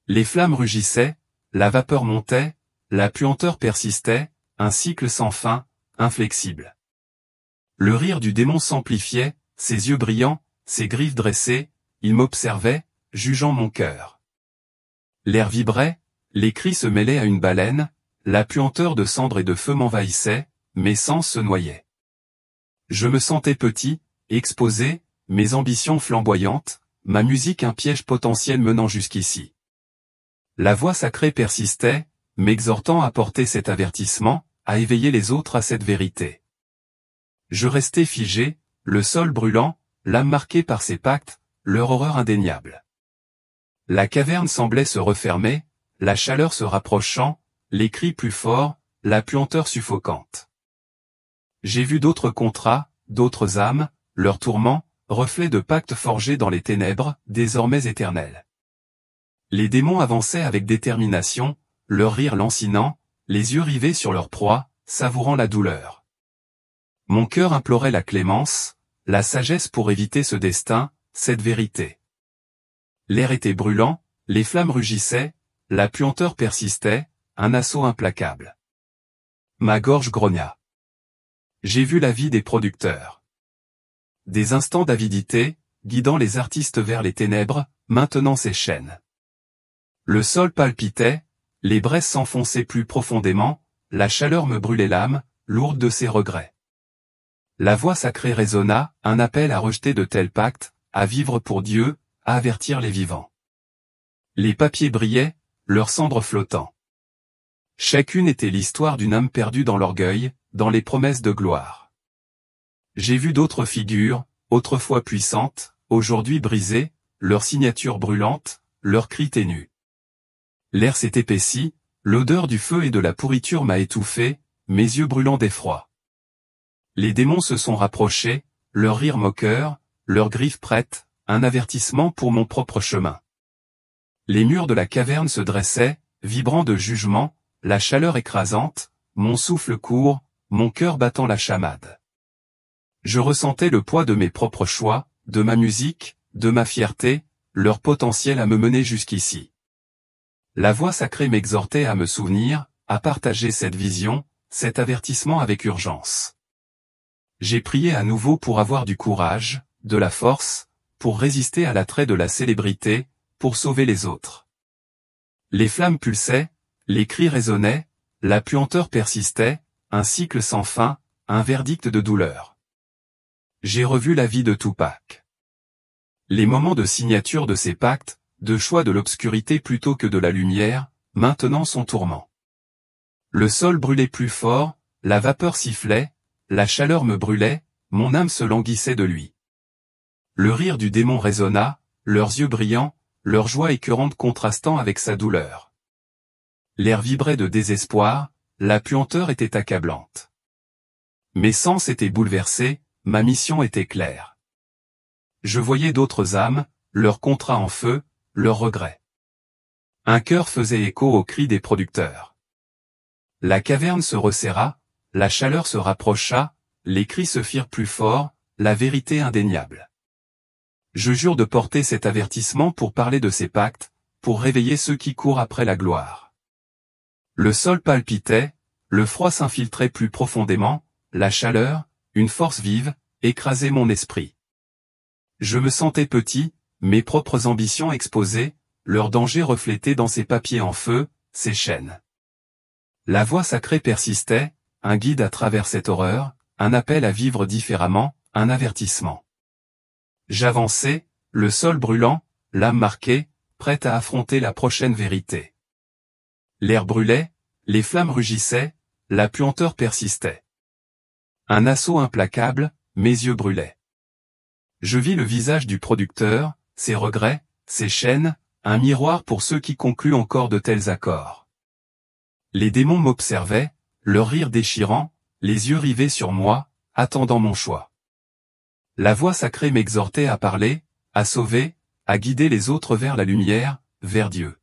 Les flammes rugissaient, la vapeur montait, la puanteur persistait, un cycle sans fin, inflexible. Le rire du démon s'amplifiait, ses yeux brillants, ses griffes dressées, il m'observait, jugeant mon cœur. L'air vibrait, les cris se mêlaient à une baleine, la puanteur de cendres et de feu m'envahissait, mes sens se noyaient. Je me sentais petit, exposé, mes ambitions flamboyantes, ma musique un piège potentiel menant jusqu'ici. La voix sacrée persistait, m'exhortant à porter cet avertissement, à éveiller les autres à cette vérité. Je restais figé, le sol brûlant, l'âme marquée par ces pactes, leur horreur indéniable. La caverne semblait se refermer, la chaleur se rapprochant, les cris plus forts, la puanteur suffocante. J'ai vu d'autres contrats, d'autres âmes, leurs tourments, reflets de pactes forgés dans les ténèbres, désormais éternels. Les démons avançaient avec détermination, leur rire lancinant, les yeux rivés sur leur proie, savourant la douleur. Mon cœur implorait la clémence, la sagesse pour éviter ce destin, cette vérité. L'air était brûlant, les flammes rugissaient, la puanteur persistait, un assaut implacable. Ma gorge grogna. J'ai vu la vie des producteurs. Des instants d'avidité, guidant les artistes vers les ténèbres, maintenant ses chaînes. Le sol palpitait, les braises s'enfonçaient plus profondément, la chaleur me brûlait l'âme, lourde de ses regrets. La voix sacrée résonna, un appel à rejeter de tels pactes, à vivre pour Dieu, à avertir les vivants. Les papiers brillaient, leurs cendres flottant. Chacune était l'histoire d'une âme perdue dans l'orgueil, dans les promesses de gloire. J'ai vu d'autres figures, autrefois puissantes, aujourd'hui brisées, leurs signatures brûlantes, leurs cris ténus. L'air s'est épaissi, l'odeur du feu et de la pourriture m'a étouffé, mes yeux brûlants d'effroi. Les démons se sont rapprochés, leur rire moqueur, leurs griffes prêtes, un avertissement pour mon propre chemin. Les murs de la caverne se dressaient, vibrant de jugement, la chaleur écrasante, mon souffle court, mon cœur battant la chamade. Je ressentais le poids de mes propres choix, de ma musique, de ma fierté, leur potentiel à me mener jusqu'ici. La voix sacrée m'exhortait à me souvenir, à partager cette vision, cet avertissement avec urgence. J'ai prié à nouveau pour avoir du courage, de la force, pour résister à l'attrait de la célébrité, pour sauver les autres. Les flammes pulsaient, les cris résonnaient, la puanteur persistait, un cycle sans fin, un verdict de douleur. J'ai revu la vie de Tupac. Les moments de signature de ces pactes, de choix de l'obscurité plutôt que de la lumière, maintenant sont tourments. Le sol brûlait plus fort, la vapeur sifflait, la chaleur me brûlait, mon âme se languissait de lui. Le rire du démon résonna, leurs yeux brillants, leur joie écœurante contrastant avec sa douleur. L'air vibrait de désespoir, la puanteur était accablante. Mes sens étaient bouleversés, ma mission était claire. Je voyais d'autres âmes, leurs contrats en feu, leurs regrets. Un cœur faisait écho aux cris des producteurs. La caverne se resserra, la chaleur se rapprocha, les cris se firent plus forts, la vérité indéniable. Je jure de porter cet avertissement pour parler de ces pactes, pour réveiller ceux qui courent après la gloire. Le sol palpitait, le froid s'infiltrait plus profondément, la chaleur, une force vive, écrasait mon esprit. Je me sentais petit, mes propres ambitions exposées, leurs dangers reflétés dans ces papiers en feu, ces chaînes. La voix sacrée persistait, un guide à travers cette horreur, un appel à vivre différemment, un avertissement. J'avançais, le sol brûlant, l'âme marquée, prête à affronter la prochaine vérité. L'air brûlait, les flammes rugissaient, la puanteur persistait. Un assaut implacable, mes yeux brûlaient. Je vis le visage du producteur, ses regrets, ses chaînes, un miroir pour ceux qui concluent encore de tels accords. Les démons m'observaient, leur rire déchirant, les yeux rivés sur moi, attendant mon choix. La voix sacrée m'exhortait à parler, à sauver, à guider les autres vers la lumière, vers Dieu.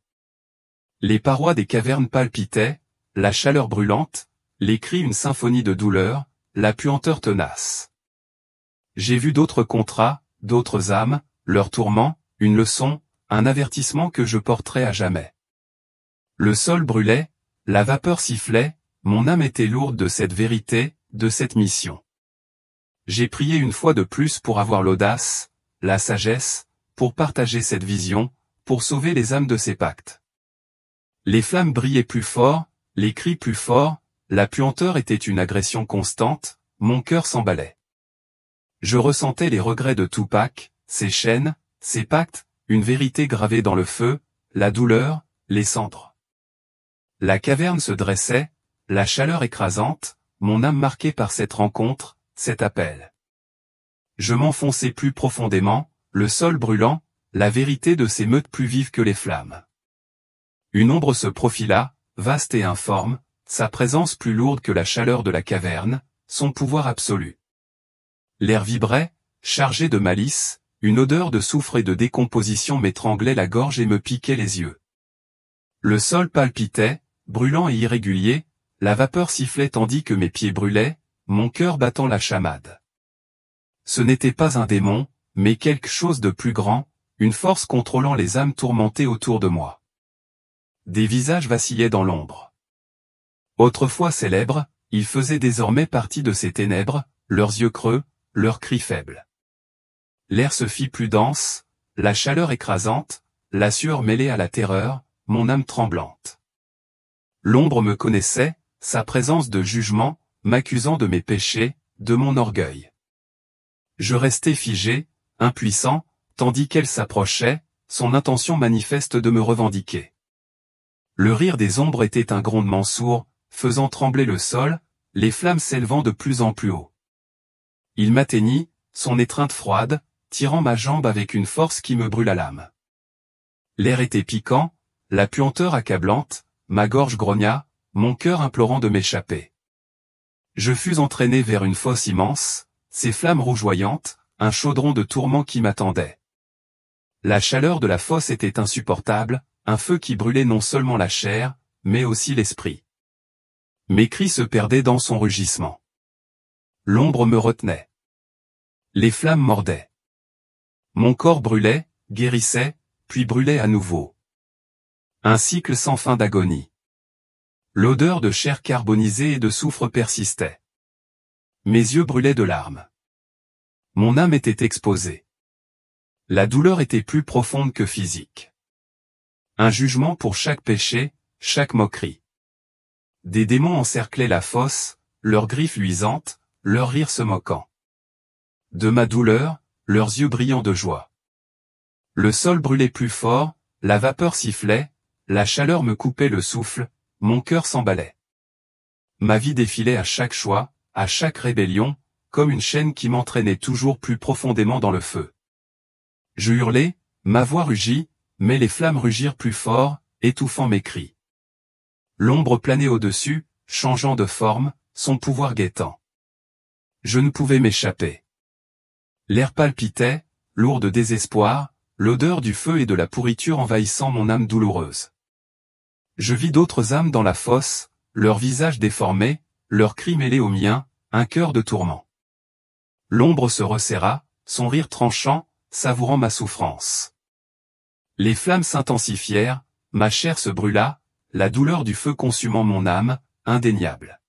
Les parois des cavernes palpitaient, la chaleur brûlante, les cris une symphonie de douleur, la puanteur tenace. J'ai vu d'autres contrats, d'autres âmes, leurs tourments, une leçon, un avertissement que je porterai à jamais. Le sol brûlait, la vapeur sifflait, mon âme était lourde de cette vérité, de cette mission. J'ai prié une fois de plus pour avoir l'audace, la sagesse, pour partager cette vision, pour sauver les âmes de ces pactes. Les flammes brillaient plus fort, les cris plus forts, la puanteur était une agression constante, mon cœur s'emballait. Je ressentais les regrets de Tupac, ses chaînes, ses pactes, une vérité gravée dans le feu, la douleur, les cendres. La caverne se dressait, la chaleur écrasante, mon âme marquée par cette rencontre, cet appel. Je m'enfonçais plus profondément, le sol brûlant, la vérité de ces meutes plus vives que les flammes. Une ombre se profila, vaste et informe, sa présence plus lourde que la chaleur de la caverne, son pouvoir absolu. L'air vibrait, chargé de malice, une odeur de soufre et de décomposition m'étranglait la gorge et me piquait les yeux. Le sol palpitait, brûlant et irrégulier, la vapeur sifflait tandis que mes pieds brûlaient, mon cœur battant la chamade. Ce n'était pas un démon, mais quelque chose de plus grand, une force contrôlant les âmes tourmentées autour de moi. Des visages vacillaient dans l'ombre. Autrefois célèbres, ils faisaient désormais partie de ces ténèbres, leurs yeux creux, leurs cris faibles. L'air se fit plus dense, la chaleur écrasante, la sueur mêlée à la terreur, mon âme tremblante. L'ombre me connaissait, sa présence de jugement, m'accusant de mes péchés, de mon orgueil. Je restais figé, impuissant, tandis qu'elle s'approchait, son intention manifeste de me revendiquer. Le rire des ombres était un grondement sourd, faisant trembler le sol, les flammes s'élevant de plus en plus haut. Il m'atteignit, son étreinte froide, tirant ma jambe avec une force qui me brûla l'âme. L'air était piquant, la puanteur accablante, ma gorge grogna, mon cœur implorant de m'échapper. Je fus entraîné vers une fosse immense, ces flammes rougeoyantes, un chaudron de tourments qui m'attendait. La chaleur de la fosse était insupportable, un feu qui brûlait non seulement la chair, mais aussi l'esprit. Mes cris se perdaient dans son rugissement. L'ombre me retenait. Les flammes mordaient. Mon corps brûlait, guérissait, puis brûlait à nouveau. Un cycle sans fin d'agonie. L'odeur de chair carbonisée et de soufre persistait. Mes yeux brûlaient de larmes. Mon âme était exposée. La douleur était plus profonde que physique. Un jugement pour chaque péché, chaque moquerie. Des démons encerclaient la fosse, leurs griffes luisantes, leurs rires se moquant. De ma douleur, leurs yeux brillants de joie. Le sol brûlait plus fort, la vapeur sifflait, la chaleur me coupait le souffle, mon cœur s'emballait. Ma vie défilait à chaque choix, à chaque rébellion, comme une chaîne qui m'entraînait toujours plus profondément dans le feu. Je hurlai, ma voix rugit, mais les flammes rugirent plus fort, étouffant mes cris. L'ombre planait au-dessus, changeant de forme, son pouvoir guettant. Je ne pouvais m'échapper. L'air palpitait, lourd de désespoir, l'odeur du feu et de la pourriture envahissant mon âme douloureuse. Je vis d'autres âmes dans la fosse, leurs visages déformés, leurs cris mêlés aux miens, un cœur de tourment. L'ombre se resserra, son rire tranchant, savourant ma souffrance. Les flammes s'intensifièrent, ma chair se brûla, la douleur du feu consumant mon âme, indéniable.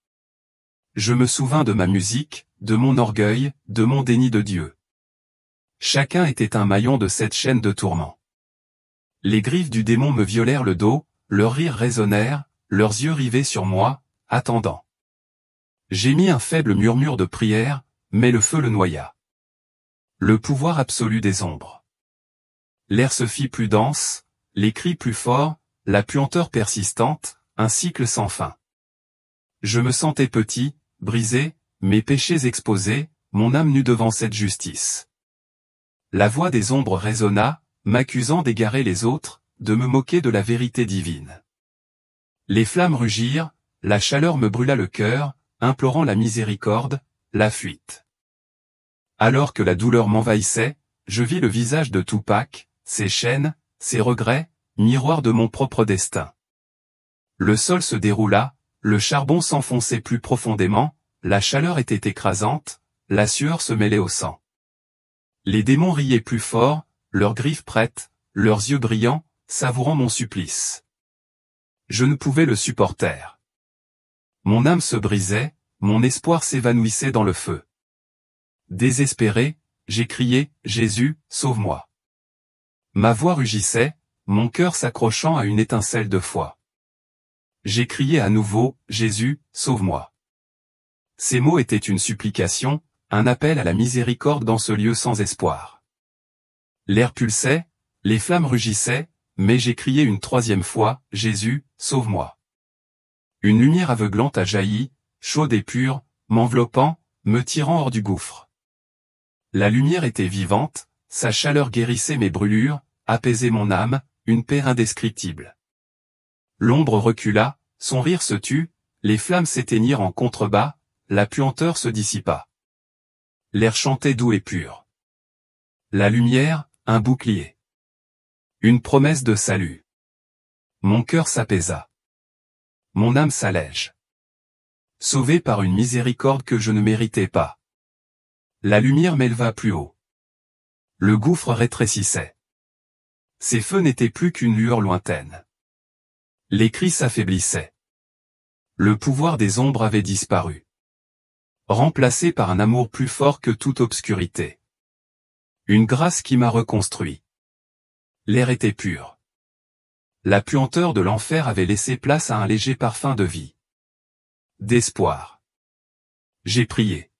Je me souvins de ma musique, de mon orgueil, de mon déni de Dieu. Chacun était un maillon de cette chaîne de tourments. Les griffes du démon me violèrent le dos, leurs rires résonnèrent, leurs yeux rivés sur moi, attendant. J'émis un faible murmure de prière, mais le feu le noya. Le pouvoir absolu des ombres. L'air se fit plus dense, les cris plus forts, la puanteur persistante, un cycle sans fin. Je me sentais petit, brisé, mes péchés exposés, mon âme nue devant cette justice. La voix des ombres résonna, m'accusant d'égarer les autres, de me moquer de la vérité divine. Les flammes rugirent, la chaleur me brûla le cœur, implorant la miséricorde, la fuite. Alors que la douleur m'envahissait, je vis le visage de Tupac, ses chaînes, ses regrets, miroir de mon propre destin. Le sol se déroula, le charbon s'enfonçait plus profondément, la chaleur était écrasante, la sueur se mêlait au sang. Les démons riaient plus fort, leurs griffes prêtes, leurs yeux brillants, savourant mon supplice. Je ne pouvais le supporter. Mon âme se brisait, mon espoir s'évanouissait dans le feu. Désespéré, j'ai crié, « Jésus, sauve-moi !» Ma voix rugissait, mon cœur s'accrochant à une étincelle de foi. J'ai crié à nouveau, « Jésus, sauve-moi !» Ces mots étaient une supplication, un appel à la miséricorde dans ce lieu sans espoir. L'air pulsait, les flammes rugissaient, mais j'ai crié une troisième fois, « Jésus, sauve-moi !» Une lumière aveuglante a jailli, chaude et pure, m'enveloppant, me tirant hors du gouffre. La lumière était vivante, sa chaleur guérissait mes brûlures, apaisait mon âme, une paix indescriptible. L'ombre recula, son rire se tut, les flammes s'éteignirent en contrebas, la puanteur se dissipa. L'air chantait doux et pur. La lumière, un bouclier. Une promesse de salut. Mon cœur s'apaisa. Mon âme s'allège. Sauvé par une miséricorde que je ne méritais pas. La lumière m'éleva plus haut. Le gouffre rétrécissait. Ces feux n'étaient plus qu'une lueur lointaine. Les cris s'affaiblissaient. Le pouvoir des ombres avait disparu. Remplacé par un amour plus fort que toute obscurité. Une grâce qui m'a reconstruit. L'air était pur. La puanteur de l'enfer avait laissé place à un léger parfum de vie. D'espoir. J'ai prié.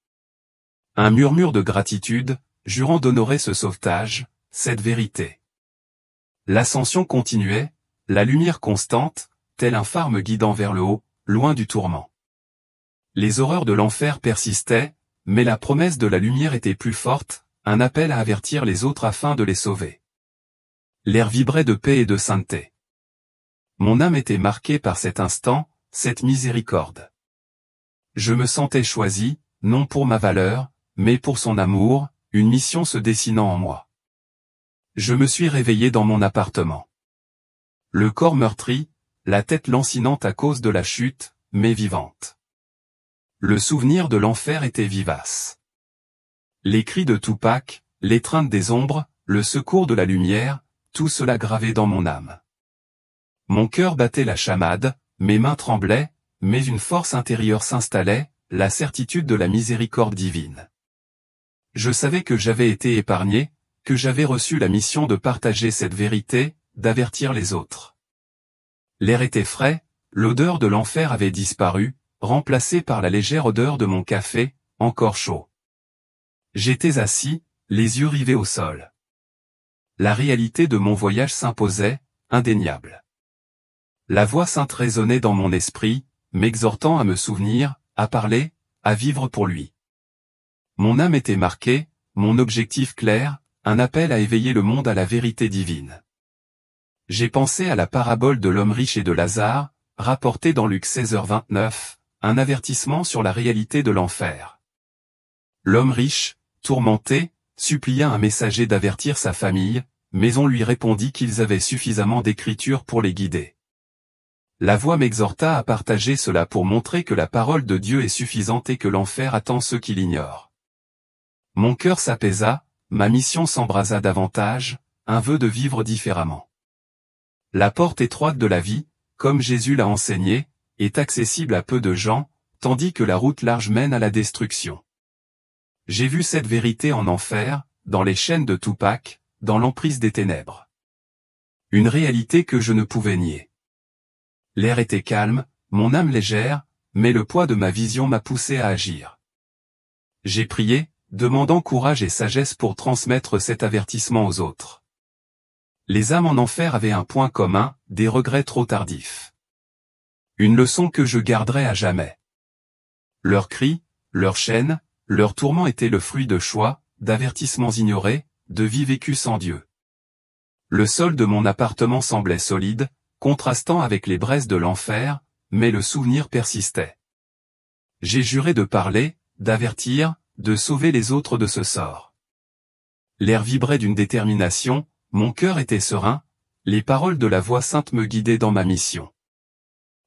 Un murmure de gratitude, jurant d'honorer ce sauvetage, cette vérité. L'ascension continuait, la lumière constante, tel un phare me guidant vers le haut, loin du tourment. Les horreurs de l'enfer persistaient, mais la promesse de la lumière était plus forte, un appel à avertir les autres afin de les sauver. L'air vibrait de paix et de sainteté. Mon âme était marquée par cet instant, cette miséricorde. Je me sentais choisi, non pour ma valeur, mais pour son amour, une mission se dessinant en moi. Je me suis réveillé dans mon appartement. Le corps meurtri, la tête lancinante à cause de la chute, mais vivante. Le souvenir de l'enfer était vivace. Les cris de Tupac, l'étreinte des ombres, le secours de la lumière, tout cela gravé dans mon âme. Mon cœur battait la chamade, mes mains tremblaient, mais une force intérieure s'installait, la certitude de la miséricorde divine. Je savais que j'avais été épargné, que j'avais reçu la mission de partager cette vérité, d'avertir les autres. L'air était frais, l'odeur de l'enfer avait disparu, remplacée par la légère odeur de mon café, encore chaud. J'étais assis, les yeux rivés au sol. La réalité de mon voyage s'imposait, indéniable. La voix sainte résonnait dans mon esprit, m'exhortant à me souvenir, à parler, à vivre pour lui. Mon âme était marquée, mon objectif clair, un appel à éveiller le monde à la vérité divine. J'ai pensé à la parabole de l'homme riche et de Lazare, rapportée dans Luc 16h29, un avertissement sur la réalité de l'enfer. L'homme riche, tourmenté, supplia un messager d'avertir sa famille, mais on lui répondit qu'ils avaient suffisamment d'écriture pour les guider. La voix m'exhorta à partager cela pour montrer que la parole de Dieu est suffisante et que l'enfer attend ceux qui l'ignorent. Mon cœur s'apaisa, ma mission s'embrasa davantage, un vœu de vivre différemment. La porte étroite de la vie, comme Jésus l'a enseigné, est accessible à peu de gens, tandis que la route large mène à la destruction. J'ai vu cette vérité en enfer, dans les chaînes de Tupac, dans l'emprise des ténèbres. Une réalité que je ne pouvais nier. L'air était calme, mon âme légère, mais le poids de ma vision m'a poussé à agir. J'ai prié, demandant courage et sagesse pour transmettre cet avertissement aux autres. Les âmes en enfer avaient un point commun, des regrets trop tardifs. Une leçon que je garderai à jamais. Leurs cris, leurs chaînes, leurs tourments étaient le fruit de choix, d'avertissements ignorés, de vies vécues sans Dieu. Le sol de mon appartement semblait solide, contrastant avec les braises de l'enfer, mais le souvenir persistait. J'ai juré de parler, d'avertir, de sauver les autres de ce sort. L'air vibrait d'une détermination, mon cœur était serein, les paroles de la voix sainte me guidaient dans ma mission.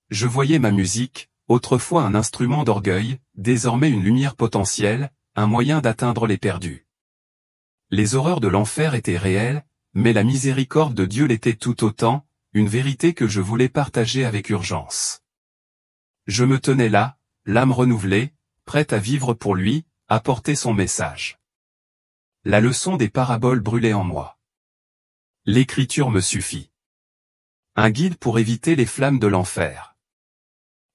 Je voyais ma musique, autrefois un instrument d'orgueil, désormais une lumière potentielle, un moyen d'atteindre les perdus. Les horreurs de l'enfer étaient réelles, mais la miséricorde de Dieu l'était tout autant, une vérité que je voulais partager avec urgence. Je me tenais là, l'âme renouvelée, prête à vivre pour lui, à porter son message. La leçon des paraboles brûlait en moi. L'écriture me suffit. Un guide pour éviter les flammes de l'enfer.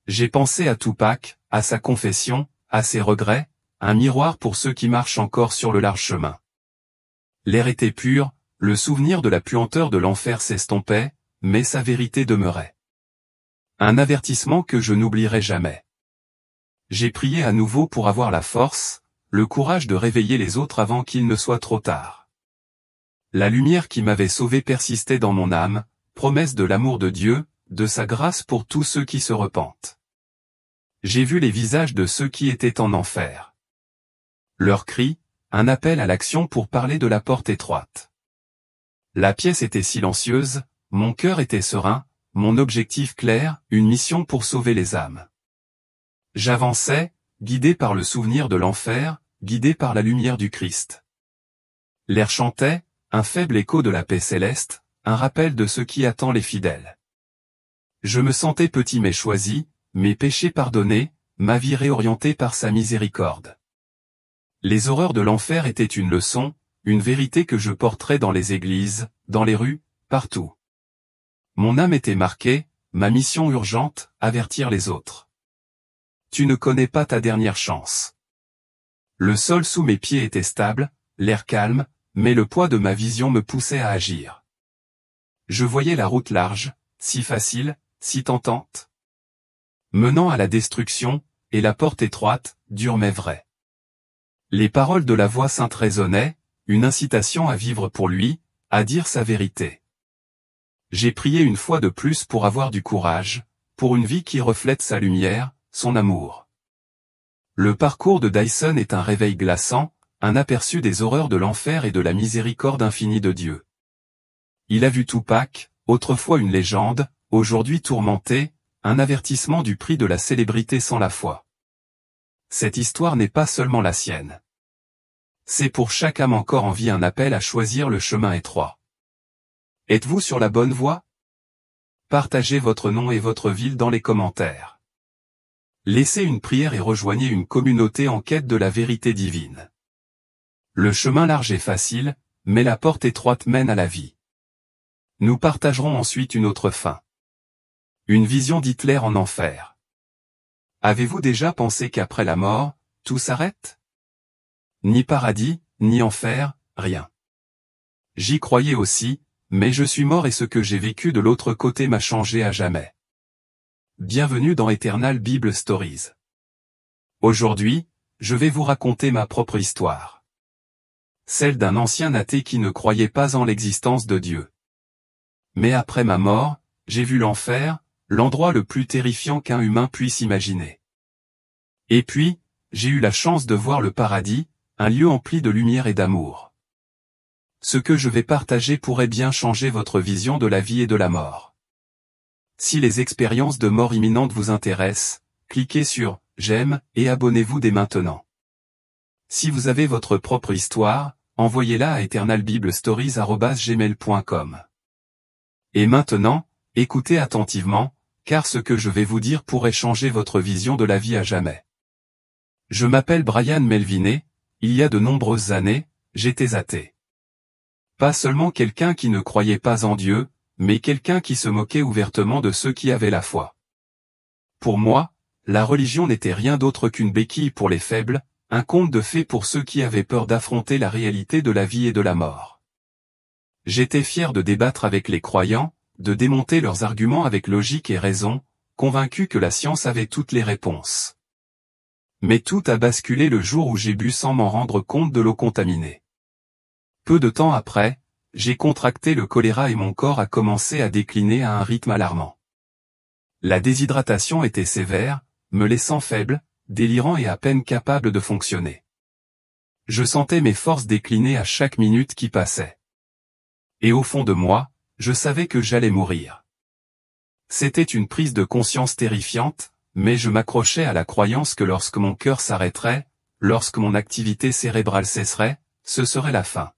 J'ai pensé à Tupac, à sa confession, à ses regrets, un miroir pour ceux qui marchent encore sur le large chemin. L'air était pur, le souvenir de la puanteur de l'enfer s'estompait, mais sa vérité demeurait. Un avertissement que je n'oublierai jamais. J'ai prié à nouveau pour avoir la force, le courage de réveiller les autres avant qu'il ne soit trop tard. La lumière qui m'avait sauvé persistait dans mon âme, promesse de l'amour de Dieu, de sa grâce pour tous ceux qui se repentent. J'ai vu les visages de ceux qui étaient en enfer. Leurs cris, un appel à l'action pour parler de la porte étroite. La pièce était silencieuse, mon cœur était serein, mon objectif clair, une mission pour sauver les âmes. J'avançais, guidé par le souvenir de l'enfer, guidé par la lumière du Christ. L'air chantait, un faible écho de la paix céleste, un rappel de ce qui attend les fidèles. Je me sentais petit mais choisi, mes péchés pardonnés, ma vie réorientée par sa miséricorde. Les horreurs de l'enfer étaient une leçon, une vérité que je porterai dans les églises, dans les rues, partout. Mon âme était marquée, ma mission urgente, avertir les autres. Tu ne connais pas ta dernière chance. Le sol sous mes pieds était stable, l'air calme, mais le poids de ma vision me poussait à agir. Je voyais la route large, si facile, si tentante, menant à la destruction, et la porte étroite, dure mais vraie. Les paroles de la voix sainte résonnaient, une incitation à vivre pour lui, à dire sa vérité. J'ai prié une fois de plus pour avoir du courage, pour une vie qui reflète sa lumière, son amour. Le parcours de Dyson est un réveil glaçant, un aperçu des horreurs de l'enfer et de la miséricorde infinie de Dieu. Il a vu Tupac, autrefois une légende, aujourd'hui tourmenté, un avertissement du prix de la célébrité sans la foi. Cette histoire n'est pas seulement la sienne. C'est pour chaque âme encore en vie un appel à choisir le chemin étroit. Êtes-vous sur la bonne voie? Partagez votre nom et votre ville dans les commentaires. Laissez une prière et rejoignez une communauté en quête de la vérité divine. Le chemin large est facile, mais la porte étroite mène à la vie. Nous partagerons ensuite une autre fin. Une vision d'Hitler en enfer. Avez-vous déjà pensé qu'après la mort, tout s'arrête? Ni paradis, ni enfer, rien. J'y croyais aussi, mais je suis mort et ce que j'ai vécu de l'autre côté m'a changé à jamais. Bienvenue dans Eternal Bible Stories. Aujourd'hui, je vais vous raconter ma propre histoire. Celle d'un ancien athée qui ne croyait pas en l'existence de Dieu. Mais après ma mort, j'ai vu l'enfer, l'endroit le plus terrifiant qu'un humain puisse imaginer. Et puis, j'ai eu la chance de voir le paradis, un lieu empli de lumière et d'amour. Ce que je vais partager pourrait bien changer votre vision de la vie et de la mort. Si les expériences de mort imminente vous intéressent, cliquez sur « J'aime » et abonnez-vous dès maintenant. Si vous avez votre propre histoire, envoyez-la à eternalbiblestories@gmail.com. Et maintenant, écoutez attentivement, car ce que je vais vous dire pourrait changer votre vision de la vie à jamais. Je m'appelle Brian Melvinet, il y a de nombreuses années, j'étais athée. Pas seulement quelqu'un qui ne croyait pas en Dieu, mais quelqu'un qui se moquait ouvertement de ceux qui avaient la foi. Pour moi, la religion n'était rien d'autre qu'une béquille pour les faibles, un conte de fées pour ceux qui avaient peur d'affronter la réalité de la vie et de la mort. J'étais fier de débattre avec les croyants, de démonter leurs arguments avec logique et raison, convaincu que la science avait toutes les réponses. Mais tout a basculé le jour où j'ai bu sans m'en rendre compte de l'eau contaminée. Peu de temps après, j'ai contracté le choléra et mon corps a commencé à décliner à un rythme alarmant. La déshydratation était sévère, me laissant faible, délirant et à peine capable de fonctionner. Je sentais mes forces décliner à chaque minute qui passait. Et au fond de moi, je savais que j'allais mourir. C'était une prise de conscience terrifiante, mais je m'accrochais à la croyance que lorsque mon cœur s'arrêterait, lorsque mon activité cérébrale cesserait, ce serait la fin.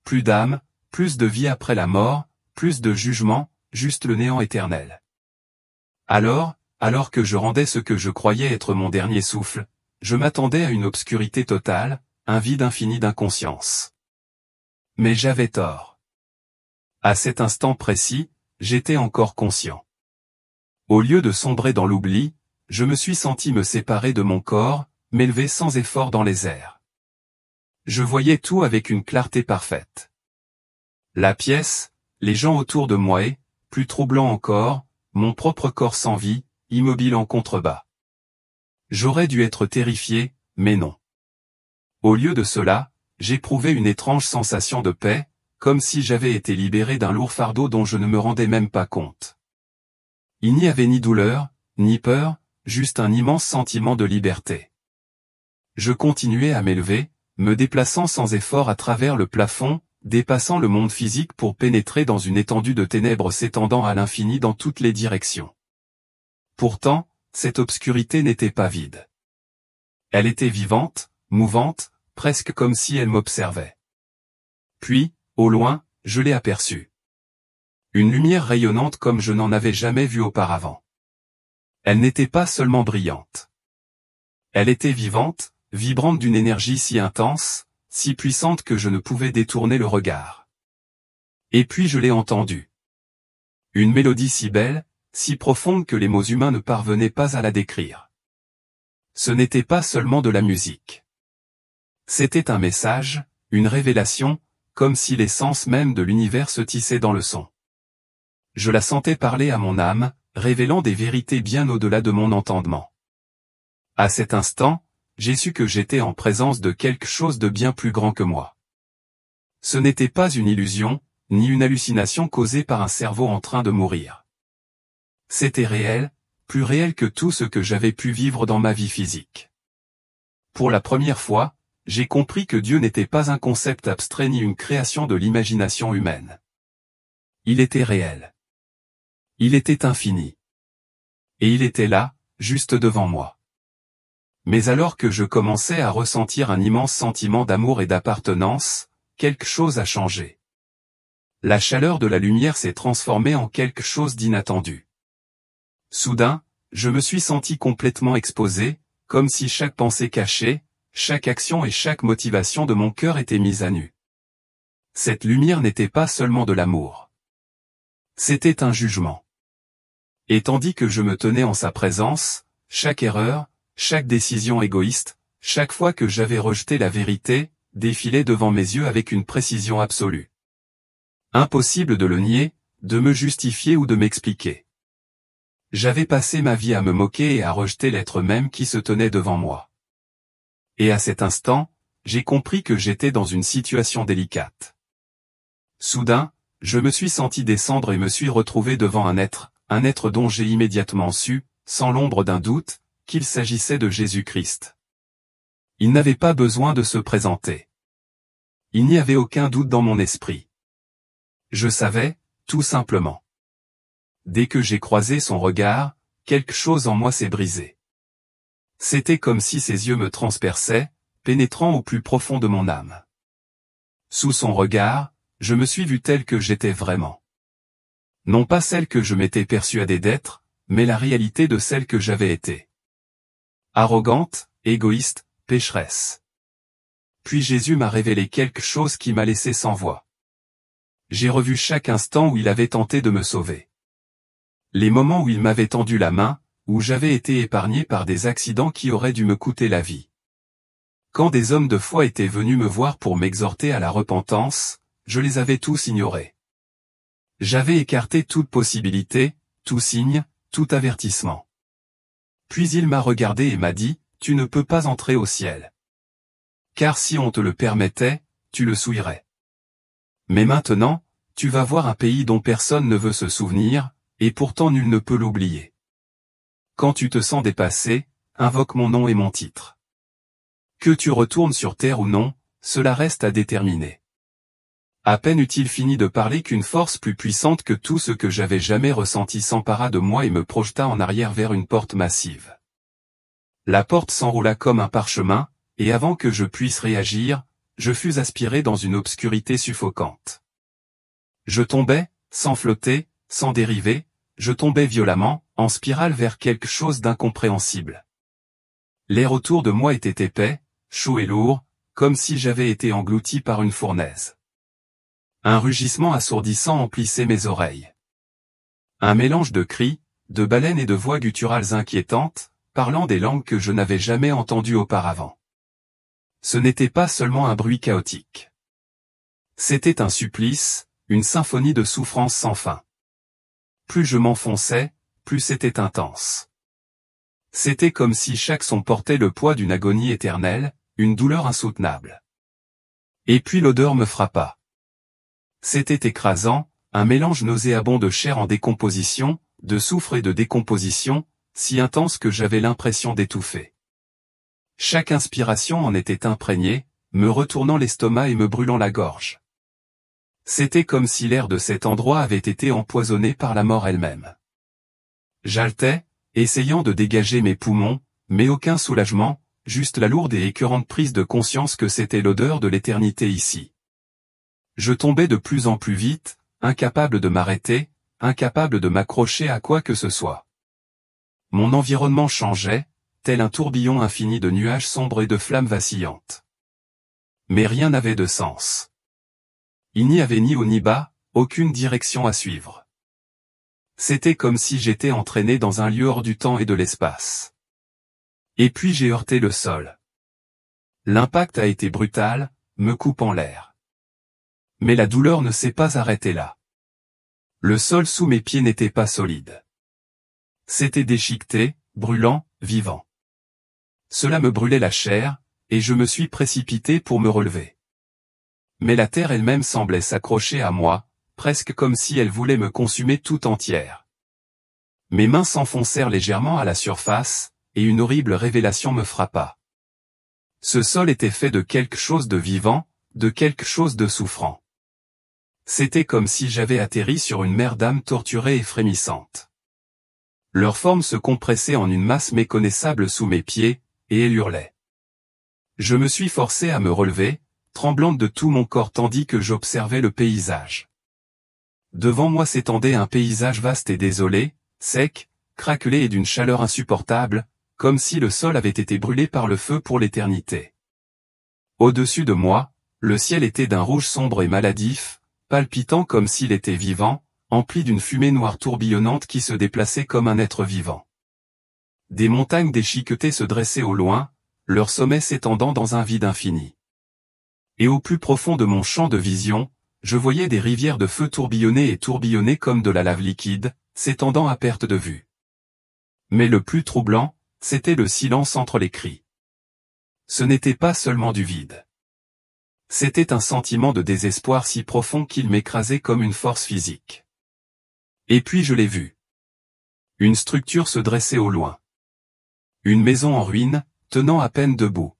Plus d'âme, plus de vie après la mort, plus de jugement, juste le néant éternel. Alors que je rendais ce que je croyais être mon dernier souffle, je m'attendais à une obscurité totale, un vide infini d'inconscience. Mais j'avais tort. À cet instant précis, j'étais encore conscient. Au lieu de sombrer dans l'oubli, je me suis senti me séparer de mon corps, m'élever sans effort dans les airs. Je voyais tout avec une clarté parfaite. La pièce, les gens autour de moi et, plus troublant encore, mon propre corps sans vie, immobile en contrebas. J'aurais dû être terrifié, mais non. Au lieu de cela, j'éprouvais une étrange sensation de paix, comme si j'avais été libéré d'un lourd fardeau dont je ne me rendais même pas compte. Il n'y avait ni douleur, ni peur, juste un immense sentiment de liberté. Je continuais à m'élever, me déplaçant sans effort à travers le plafond, dépassant le monde physique pour pénétrer dans une étendue de ténèbres s'étendant à l'infini dans toutes les directions. Pourtant, cette obscurité n'était pas vide. Elle était vivante, mouvante, presque comme si elle m'observait. Puis, au loin, je l'ai aperçue. Une lumière rayonnante comme je n'en avais jamais vu auparavant. Elle n'était pas seulement brillante. Elle était vivante, vibrante d'une énergie si intense, si puissante que je ne pouvais détourner le regard. Et puis je l'ai entendue. Une mélodie si belle, si profonde que les mots humains ne parvenaient pas à la décrire. Ce n'était pas seulement de la musique. C'était un message, une révélation, comme si l'essence même de l'univers se tissait dans le son. Je la sentais parler à mon âme, révélant des vérités bien au-delà de mon entendement. À cet instant, j'ai su que j'étais en présence de quelque chose de bien plus grand que moi. Ce n'était pas une illusion, ni une hallucination causée par un cerveau en train de mourir. C'était réel, plus réel que tout ce que j'avais pu vivre dans ma vie physique. Pour la première fois, j'ai compris que Dieu n'était pas un concept abstrait ni une création de l'imagination humaine. Il était réel. Il était infini. Et il était là, juste devant moi. Mais alors que je commençais à ressentir un immense sentiment d'amour et d'appartenance, quelque chose a changé. La chaleur de la lumière s'est transformée en quelque chose d'inattendu. Soudain, je me suis senti complètement exposé, comme si chaque pensée cachée, chaque action et chaque motivation de mon cœur était mise à nu. Cette lumière n'était pas seulement de l'amour. C'était un jugement. Et tandis que je me tenais en sa présence, chaque erreur, chaque décision égoïste, chaque fois que j'avais rejeté la vérité, défilait devant mes yeux avec une précision absolue. Impossible de le nier, de me justifier ou de m'expliquer. J'avais passé ma vie à me moquer et à rejeter l'être même qui se tenait devant moi. Et à cet instant, j'ai compris que j'étais dans une situation délicate. Soudain, je me suis senti descendre et me suis retrouvé devant un être dont j'ai immédiatement su, sans l'ombre d'un doute, qu'il s'agissait de Jésus-Christ. Il n'avait pas besoin de se présenter. Il n'y avait aucun doute dans mon esprit. Je savais, tout simplement. Dès que j'ai croisé son regard, quelque chose en moi s'est brisé. C'était comme si ses yeux me transperçaient, pénétrant au plus profond de mon âme. Sous son regard, je me suis vu tel que j'étais vraiment. Non pas celle que je m'étais persuadé d'être, mais la réalité de celle que j'avais été. Arrogante, égoïste, pécheresse. Puis Jésus m'a révélé quelque chose qui m'a laissé sans voix. J'ai revu chaque instant où il avait tenté de me sauver. Les moments où il m'avait tendu la main, où j'avais été épargné par des accidents qui auraient dû me coûter la vie. Quand des hommes de foi étaient venus me voir pour m'exhorter à la repentance, je les avais tous ignorés. J'avais écarté toute possibilité, tout signe, tout avertissement. Puis il m'a regardé et m'a dit, « Tu ne peux pas entrer au ciel. Car si on te le permettait, tu le souillerais. Mais maintenant, tu vas voir un pays dont personne ne veut se souvenir, et pourtant nul ne peut l'oublier. Quand tu te sens dépassé, invoque mon nom et mon titre. Que tu retournes sur terre ou non, cela reste à déterminer. » À peine eut-il fini de parler qu'une force plus puissante que tout ce que j'avais jamais ressenti s'empara de moi et me projeta en arrière vers une porte massive. La porte s'enroula comme un parchemin, et avant que je puisse réagir, je fus aspiré dans une obscurité suffocante. Je tombais, sans flotter, sans dériver, je tombais violemment, en spirale vers quelque chose d'incompréhensible. L'air autour de moi était épais, chaud et lourd, comme si j'avais été englouti par une fournaise. Un rugissement assourdissant emplissait mes oreilles. Un mélange de cris, de baleines et de voix gutturales inquiétantes, parlant des langues que je n'avais jamais entendues auparavant. Ce n'était pas seulement un bruit chaotique. C'était un supplice, une symphonie de souffrance sans fin. Plus je m'enfonçais, plus c'était intense. C'était comme si chaque son portait le poids d'une agonie éternelle, une douleur insoutenable. Et puis l'odeur me frappa. C'était écrasant, un mélange nauséabond de chair en décomposition, de soufre et de décomposition, si intense que j'avais l'impression d'étouffer. Chaque inspiration en était imprégnée, me retournant l'estomac et me brûlant la gorge. C'était comme si l'air de cet endroit avait été empoisonné par la mort elle-même. J'haletais, essayant de dégager mes poumons, mais aucun soulagement, juste la lourde et écœurante prise de conscience que c'était l'odeur de l'éternité ici. Je tombais de plus en plus vite, incapable de m'arrêter, incapable de m'accrocher à quoi que ce soit. Mon environnement changeait, tel un tourbillon infini de nuages sombres et de flammes vacillantes. Mais rien n'avait de sens. Il n'y avait ni haut ni bas, aucune direction à suivre. C'était comme si j'étais entraîné dans un lieu hors du temps et de l'espace. Et puis j'ai heurté le sol. L'impact a été brutal, me coupant l'air. Mais la douleur ne s'est pas arrêtée là. Le sol sous mes pieds n'était pas solide. C'était déchiqueté, brûlant, vivant. Cela me brûlait la chair, et je me suis précipité pour me relever. Mais la terre elle-même semblait s'accrocher à moi, presque comme si elle voulait me consumer tout entière. Mes mains s'enfoncèrent légèrement à la surface, et une horrible révélation me frappa. Ce sol était fait de quelque chose de vivant, de quelque chose de souffrant. C'était comme si j'avais atterri sur une mer d'âmes torturées et frémissantes. Leur forme se compressait en une masse méconnaissable sous mes pieds, et elle hurlait. Je me suis forcé à me relever, tremblante de tout mon corps tandis que j'observais le paysage. Devant moi s'étendait un paysage vaste et désolé, sec, craquelé et d'une chaleur insupportable, comme si le sol avait été brûlé par le feu pour l'éternité. Au-dessus de moi, le ciel était d'un rouge sombre et maladif, palpitant comme s'il était vivant, empli d'une fumée noire tourbillonnante qui se déplaçait comme un être vivant. Des montagnes déchiquetées se dressaient au loin, leur sommet s'étendant dans un vide infini. Et au plus profond de mon champ de vision, je voyais des rivières de feu tourbillonner comme de la lave liquide, s'étendant à perte de vue. Mais le plus troublant, c'était le silence entre les cris. Ce n'était pas seulement du vide. C'était un sentiment de désespoir si profond qu'il m'écrasait comme une force physique. Et puis je l'ai vu. Une structure se dressait au loin. Une maison en ruine, tenant à peine debout.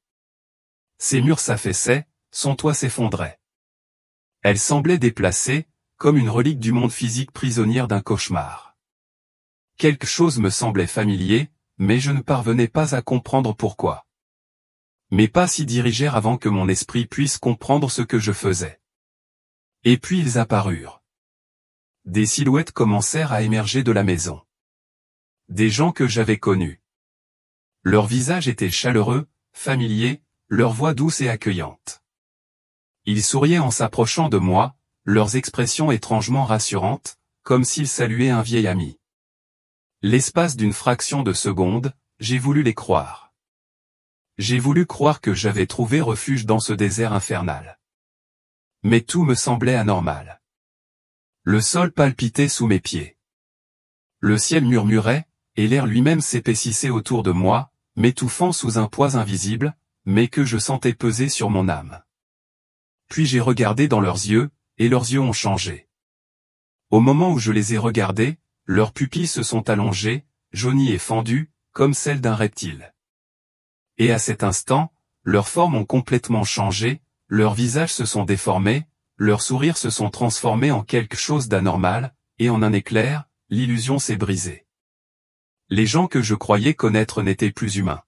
Ses murs s'affaissaient, son toit s'effondrait. Elle semblait déplacée, comme une relique du monde physique prisonnière d'un cauchemar. Quelque chose me semblait familier, mais je ne parvenais pas à comprendre pourquoi. Mes pas s'y dirigèrent avant que mon esprit puisse comprendre ce que je faisais. Et puis ils apparurent. Des silhouettes commencèrent à émerger de la maison. Des gens que j'avais connus. Leur visage était chaleureux, familier, leur voix douce et accueillante. Ils souriaient en s'approchant de moi, leurs expressions étrangement rassurantes, comme s'ils saluaient un vieil ami. L'espace d'une fraction de seconde, j'ai voulu les croire. J'ai voulu croire que j'avais trouvé refuge dans ce désert infernal. Mais tout me semblait anormal. Le sol palpitait sous mes pieds. Le ciel murmurait, et l'air lui-même s'épaississait autour de moi, m'étouffant sous un poids invisible, mais que je sentais peser sur mon âme. Puis j'ai regardé dans leurs yeux, et leurs yeux ont changé. Au moment où je les ai regardés, leurs pupilles se sont allongées, jaunies et fendues, comme celles d'un reptile. Et à cet instant, leurs formes ont complètement changé, leurs visages se sont déformés, leurs sourires se sont transformés en quelque chose d'anormal, et en un éclair, l'illusion s'est brisée. Les gens que je croyais connaître n'étaient plus humains.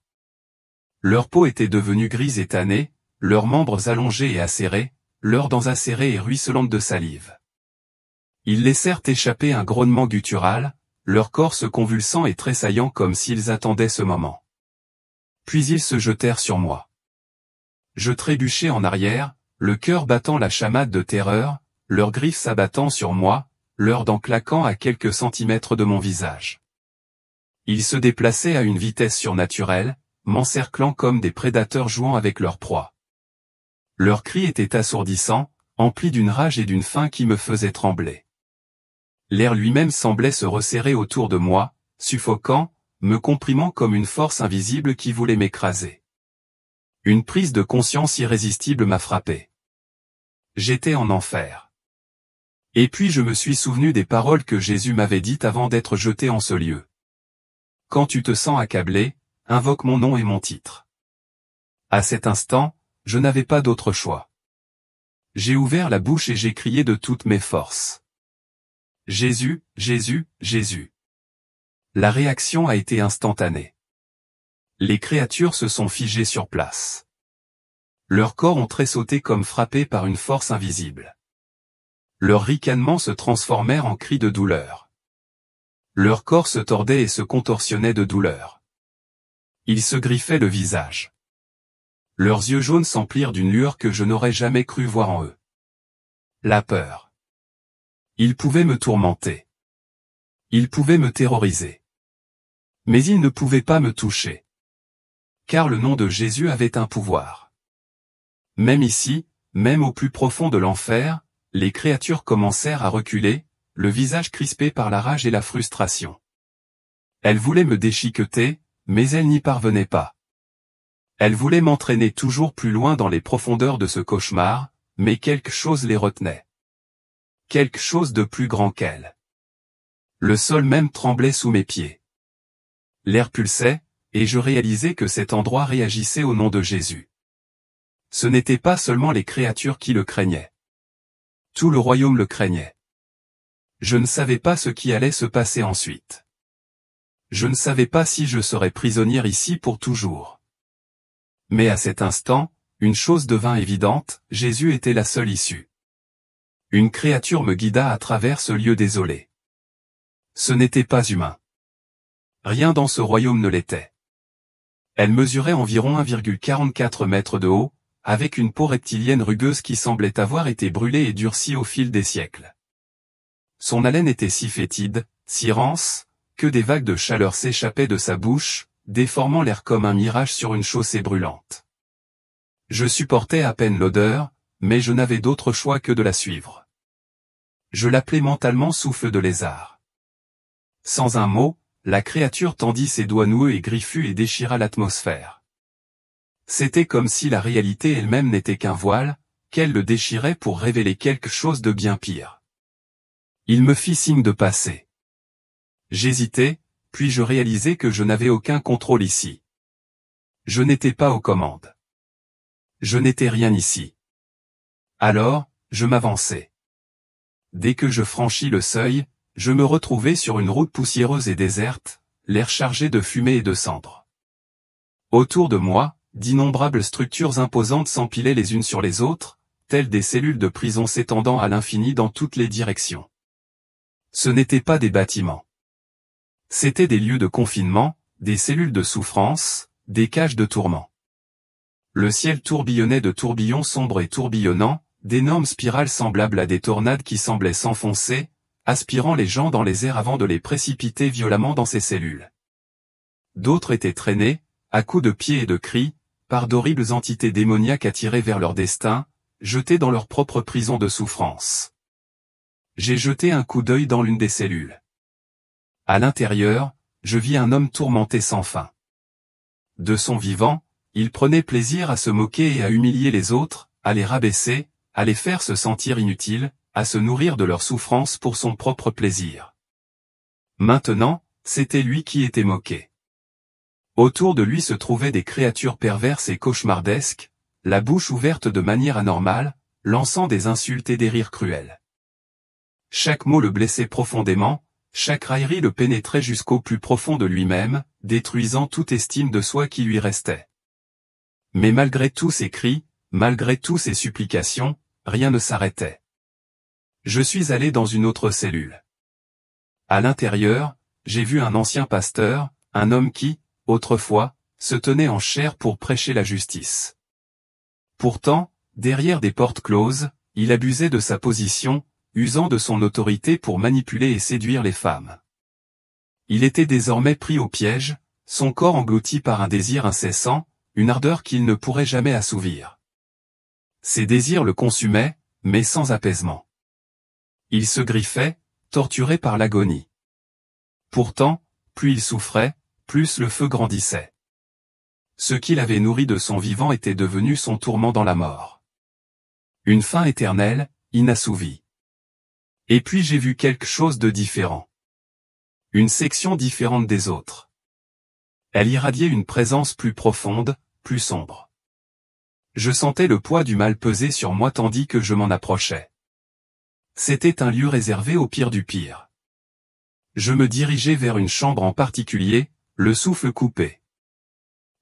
Leur peau était devenue grise et tannée, leurs membres allongés et acérés, leurs dents acérées et ruisselantes de salive. Ils laissèrent échapper un grognement guttural, leur corps se convulsant et tressaillant comme s'ils attendaient ce moment. Puis ils se jetèrent sur moi. Je trébuchai en arrière, le cœur battant la chamade de terreur, leurs griffes s'abattant sur moi, leurs dents claquant à quelques centimètres de mon visage. Ils se déplaçaient à une vitesse surnaturelle, m'encerclant comme des prédateurs jouant avec leur proie. Leurs cris étaient assourdissants, emplis d'une rage et d'une faim qui me faisaient trembler. L'air lui-même semblait se resserrer autour de moi, suffocant, me comprimant comme une force invisible qui voulait m'écraser. Une prise de conscience irrésistible m'a frappé. J'étais en enfer. Et puis je me suis souvenu des paroles que Jésus m'avait dites avant d'être jeté en ce lieu. Quand tu te sens accablé, invoque mon nom et mon titre. À cet instant, je n'avais pas d'autre choix. J'ai ouvert la bouche et j'ai crié de toutes mes forces. Jésus, Jésus, Jésus. La réaction a été instantanée. Les créatures se sont figées sur place. Leurs corps ont tressauté comme frappés par une force invisible. Leurs ricanements se transformèrent en cris de douleur. Leurs corps se tordaient et se contorsionnaient de douleur. Ils se griffaient le visage. Leurs yeux jaunes s'emplirent d'une lueur que je n'aurais jamais cru voir en eux. La peur. Ils pouvaient me tourmenter. Ils pouvaient me terroriser. Mais ils ne pouvaient pas me toucher. Car le nom de Jésus avait un pouvoir. Même ici, même au plus profond de l'enfer, les créatures commencèrent à reculer, le visage crispé par la rage et la frustration. Elles voulaient me déchiqueter, mais elles n'y parvenaient pas. Elles voulaient m'entraîner toujours plus loin dans les profondeurs de ce cauchemar, mais quelque chose les retenait. Quelque chose de plus grand qu'elles. Le sol même tremblait sous mes pieds. L'air pulsait, et je réalisais que cet endroit réagissait au nom de Jésus. Ce n'étaient pas seulement les créatures qui le craignaient. Tout le royaume le craignait. Je ne savais pas ce qui allait se passer ensuite. Je ne savais pas si je serais prisonnière ici pour toujours. Mais à cet instant, une chose devint évidente, Jésus était la seule issue. Une créature me guida à travers ce lieu désolé. Ce n'était pas humain. Rien dans ce royaume ne l'était. Elle mesurait environ 1,44 mètres de haut, avec une peau reptilienne rugueuse qui semblait avoir été brûlée et durcie au fil des siècles. Son haleine était si fétide, si rance, que des vagues de chaleur s'échappaient de sa bouche, déformant l'air comme un mirage sur une chaussée brûlante. Je supportais à peine l'odeur, mais je n'avais d'autre choix que de la suivre. Je l'appelais mentalement souffle de lézard. Sans un mot, la créature tendit ses doigts noueux et griffus et déchira l'atmosphère. C'était comme si la réalité elle-même n'était qu'un voile, qu'elle le déchirait pour révéler quelque chose de bien pire. Il me fit signe de passer. J'hésitai, puis je réalisai que je n'avais aucun contrôle ici. Je n'étais pas aux commandes. Je n'étais rien ici. Alors, je m'avançai. Dès que je franchis le seuil, je me retrouvai sur une route poussiéreuse et déserte, l'air chargé de fumée et de cendres. Autour de moi, d'innombrables structures imposantes s'empilaient les unes sur les autres, telles des cellules de prison s'étendant à l'infini dans toutes les directions. Ce n'étaient pas des bâtiments. C'étaient des lieux de confinement, des cellules de souffrance, des cages de tourment. Le ciel tourbillonnait de tourbillons sombres et tourbillonnants, d'énormes spirales semblables à des tornades qui semblaient s'enfoncer, aspirant les gens dans les airs avant de les précipiter violemment dans ces cellules. D'autres étaient traînés, à coups de pieds et de cris, par d'horribles entités démoniaques attirées vers leur destin, jetés dans leur propre prison de souffrance. J'ai jeté un coup d'œil dans l'une des cellules. À l'intérieur, je vis un homme tourmenté sans fin. De son vivant, il prenait plaisir à se moquer et à humilier les autres, à les rabaisser, à les faire se sentir inutiles, à se nourrir de leur souffrance pour son propre plaisir. Maintenant, c'était lui qui était moqué. Autour de lui se trouvaient des créatures perverses et cauchemardesques, la bouche ouverte de manière anormale, lançant des insultes et des rires cruels. Chaque mot le blessait profondément, chaque raillerie le pénétrait jusqu'au plus profond de lui-même, détruisant toute estime de soi qui lui restait. Mais malgré tous ses cris, malgré toutes ses supplications, rien ne s'arrêtait. Je suis allé dans une autre cellule. À l'intérieur, j'ai vu un ancien pasteur, un homme qui, autrefois, se tenait en chair pour prêcher la justice. Pourtant, derrière des portes closes, il abusait de sa position, usant de son autorité pour manipuler et séduire les femmes. Il était désormais pris au piège, son corps englouti par un désir incessant, une ardeur qu'il ne pourrait jamais assouvir. Ses désirs le consumaient, mais sans apaisement. Il se griffait, torturé par l'agonie. Pourtant, plus il souffrait, plus le feu grandissait. Ce qu'il avait nourri de son vivant était devenu son tourment dans la mort. Une faim éternelle, inassouvie. Et puis j'ai vu quelque chose de différent. Une section différente des autres. Elle irradiait une présence plus profonde, plus sombre. Je sentais le poids du mal peser sur moi tandis que je m'en approchais. C'était un lieu réservé au pire du pire. Je me dirigeais vers une chambre en particulier, le souffle coupé.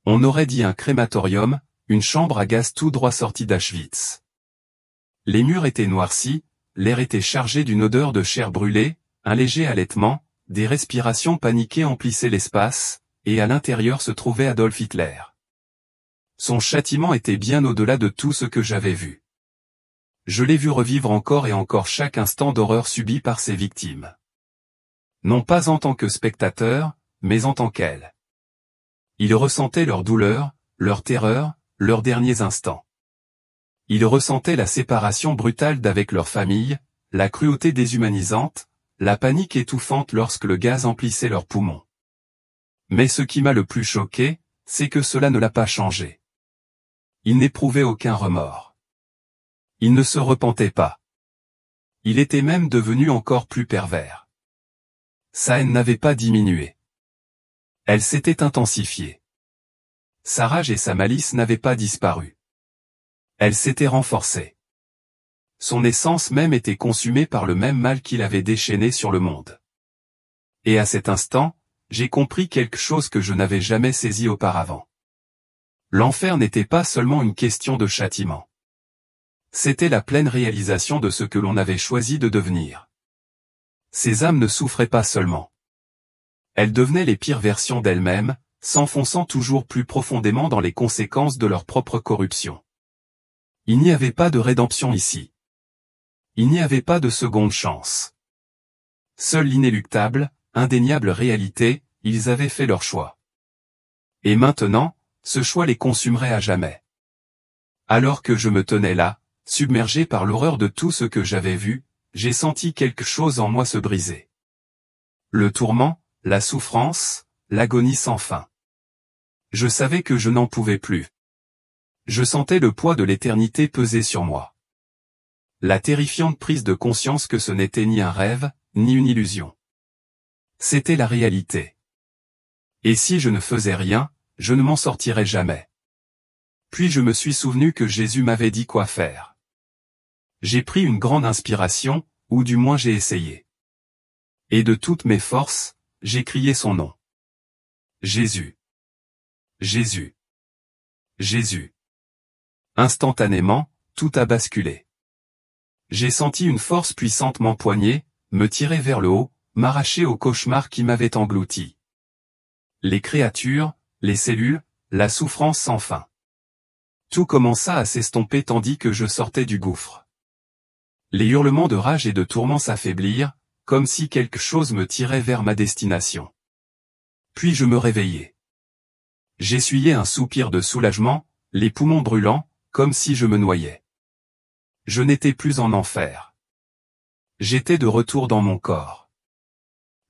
On aurait dit un crématorium, une chambre à gaz tout droit sortie d'Auschwitz. Les murs étaient noircis, l'air était chargé d'une odeur de chair brûlée, un léger halètement, des respirations paniquées emplissaient l'espace, et à l'intérieur se trouvait Adolf Hitler. Son châtiment était bien au-delà de tout ce que j'avais vu. Je l'ai vu revivre encore et encore chaque instant d'horreur subi par ses victimes. Non pas en tant que spectateur, mais en tant qu'elles. Il ressentait leur douleur, leur terreur, leurs derniers instants. Il ressentait la séparation brutale d'avec leur famille, la cruauté déshumanisante, la panique étouffante lorsque le gaz emplissait leurs poumons. Mais ce qui m'a le plus choqué, c'est que cela ne l'a pas changé. Il n'éprouvait aucun remords. Il ne se repentait pas. Il était même devenu encore plus pervers. Sa haine n'avait pas diminué. Elle s'était intensifiée. Sa rage et sa malice n'avaient pas disparu. Elle s'était renforcée. Son essence même était consumée par le même mal qu'il avait déchaîné sur le monde. Et à cet instant, j'ai compris quelque chose que je n'avais jamais saisi auparavant. L'enfer n'était pas seulement une question de châtiment. C'était la pleine réalisation de ce que l'on avait choisi de devenir. Ces âmes ne souffraient pas seulement. Elles devenaient les pires versions d'elles-mêmes, s'enfonçant toujours plus profondément dans les conséquences de leur propre corruption. Il n'y avait pas de rédemption ici. Il n'y avait pas de seconde chance. Seule l'inéluctable, indéniable réalité, ils avaient fait leur choix. Et maintenant, ce choix les consumerait à jamais. Alors que je me tenais là, submergé par l'horreur de tout ce que j'avais vu, j'ai senti quelque chose en moi se briser. Le tourment, la souffrance, l'agonie sans fin. Je savais que je n'en pouvais plus. Je sentais le poids de l'éternité peser sur moi. La terrifiante prise de conscience que ce n'était ni un rêve, ni une illusion. C'était la réalité. Et si je ne faisais rien, je ne m'en sortirais jamais. Puis je me suis souvenu que Jésus m'avait dit quoi faire. J'ai pris une grande inspiration, ou du moins j'ai essayé. Et de toutes mes forces, j'ai crié son nom. Jésus. Jésus. Jésus. Instantanément, tout a basculé. J'ai senti une force puissante m'empoigner, me tirer vers le haut, m'arracher au cauchemar qui m'avait englouti. Les créatures, les cellules, la souffrance sans fin. Tout commença à s'estomper tandis que je sortais du gouffre. Les hurlements de rage et de tourment s'affaiblirent, comme si quelque chose me tirait vers ma destination. Puis je me réveillai. J'essuyais un soupir de soulagement, les poumons brûlants, comme si je me noyais. Je n'étais plus en enfer. J'étais de retour dans mon corps.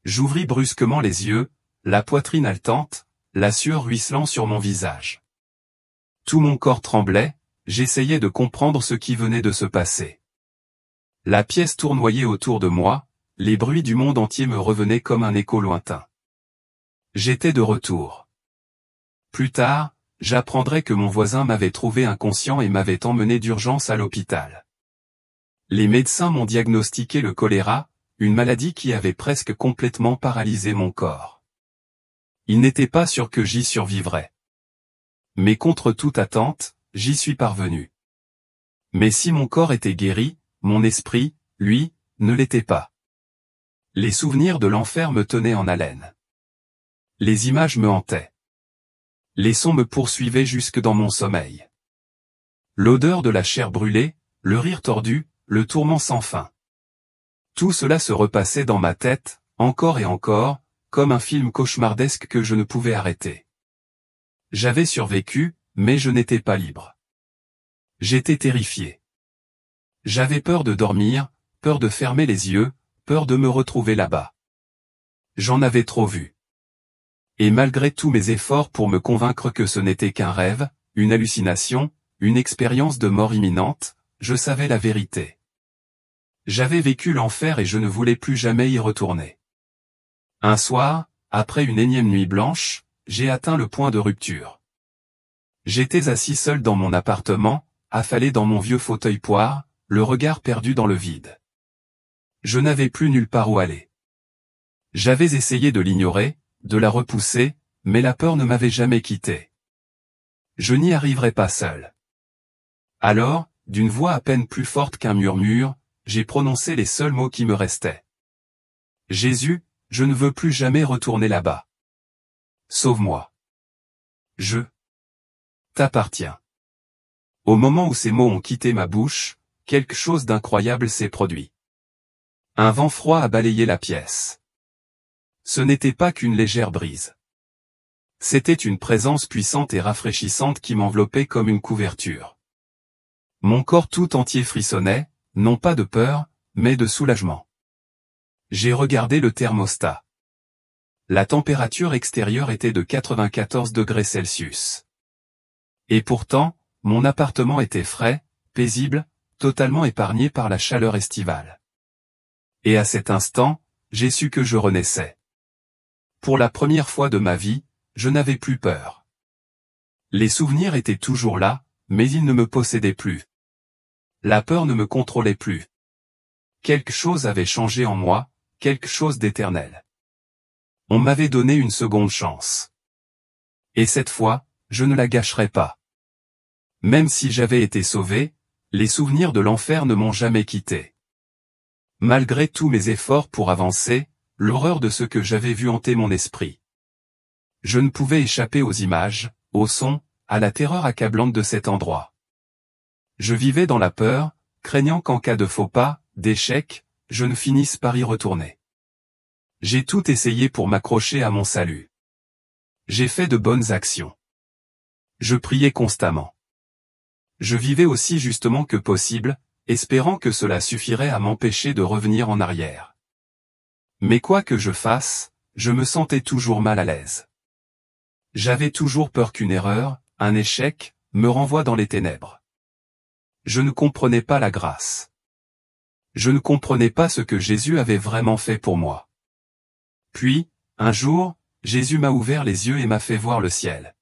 J'ouvris brusquement les yeux, la poitrine haletante, la sueur ruisselant sur mon visage. Tout mon corps tremblait, j'essayais de comprendre ce qui venait de se passer. La pièce tournoyait autour de moi, les bruits du monde entier me revenaient comme un écho lointain. J'étais de retour. Plus tard, j'apprendrai que mon voisin m'avait trouvé inconscient et m'avait emmené d'urgence à l'hôpital. Les médecins m'ont diagnostiqué le choléra, une maladie qui avait presque complètement paralysé mon corps. Ils n'étaient pas sûrs que j'y survivrais. Mais contre toute attente, j'y suis parvenu. Mais si mon corps était guéri, mon esprit, lui, ne l'était pas. Les souvenirs de l'enfer me tenaient en haleine. Les images me hantaient. Les sons me poursuivaient jusque dans mon sommeil. L'odeur de la chair brûlée, le rire tordu, le tourment sans fin. Tout cela se repassait dans ma tête, encore et encore, comme un film cauchemardesque que je ne pouvais arrêter. J'avais survécu, mais je n'étais pas libre. J'étais terrifié. J'avais peur de dormir, peur de fermer les yeux, peur de me retrouver là-bas. J'en avais trop vu. Et malgré tous mes efforts pour me convaincre que ce n'était qu'un rêve, une hallucination, une expérience de mort imminente, je savais la vérité. J'avais vécu l'enfer et je ne voulais plus jamais y retourner. Un soir, après une énième nuit blanche, j'ai atteint le point de rupture. J'étais assis seul dans mon appartement, affalé dans mon vieux fauteuil poire, le regard perdu dans le vide. Je n'avais plus nulle part où aller. J'avais essayé de l'ignorer, de la repousser, mais la peur ne m'avait jamais quitté. Je n'y arriverais pas seul. Alors, d'une voix à peine plus forte qu'un murmure, j'ai prononcé les seuls mots qui me restaient. Jésus, je ne veux plus jamais retourner là-bas. Sauve-moi. t'appartient. Au moment où ces mots ont quitté ma bouche, quelque chose d'incroyable s'est produit. Un vent froid a balayé la pièce. Ce n'était pas qu'une légère brise. C'était une présence puissante et rafraîchissante qui m'enveloppait comme une couverture. Mon corps tout entier frissonnait, non pas de peur, mais de soulagement. J'ai regardé le thermostat. La température extérieure était de 94 degrés Celsius. Et pourtant, mon appartement était frais, paisible, totalement épargné par la chaleur estivale. Et à cet instant, j'ai su que je renaissais. Pour la première fois de ma vie, je n'avais plus peur. Les souvenirs étaient toujours là, mais ils ne me possédaient plus. La peur ne me contrôlait plus. Quelque chose avait changé en moi, quelque chose d'éternel. On m'avait donné une seconde chance. Et cette fois, je ne la gâcherai pas. Même si j'avais été sauvé, les souvenirs de l'enfer ne m'ont jamais quitté. Malgré tous mes efforts pour avancer, l'horreur de ce que j'avais vu hantait mon esprit. Je ne pouvais échapper aux images, aux sons, à la terreur accablante de cet endroit. Je vivais dans la peur, craignant qu'en cas de faux pas, d'échec, je ne finisse par y retourner. J'ai tout essayé pour m'accrocher à mon salut. J'ai fait de bonnes actions. Je priais constamment. Je vivais aussi justement que possible, espérant que cela suffirait à m'empêcher de revenir en arrière. Mais quoi que je fasse, je me sentais toujours mal à l'aise. J'avais toujours peur qu'une erreur, un échec, me renvoie dans les ténèbres. Je ne comprenais pas la grâce. Je ne comprenais pas ce que Jésus avait vraiment fait pour moi. Puis, un jour, Jésus m'a ouvert les yeux et m'a fait voir le ciel.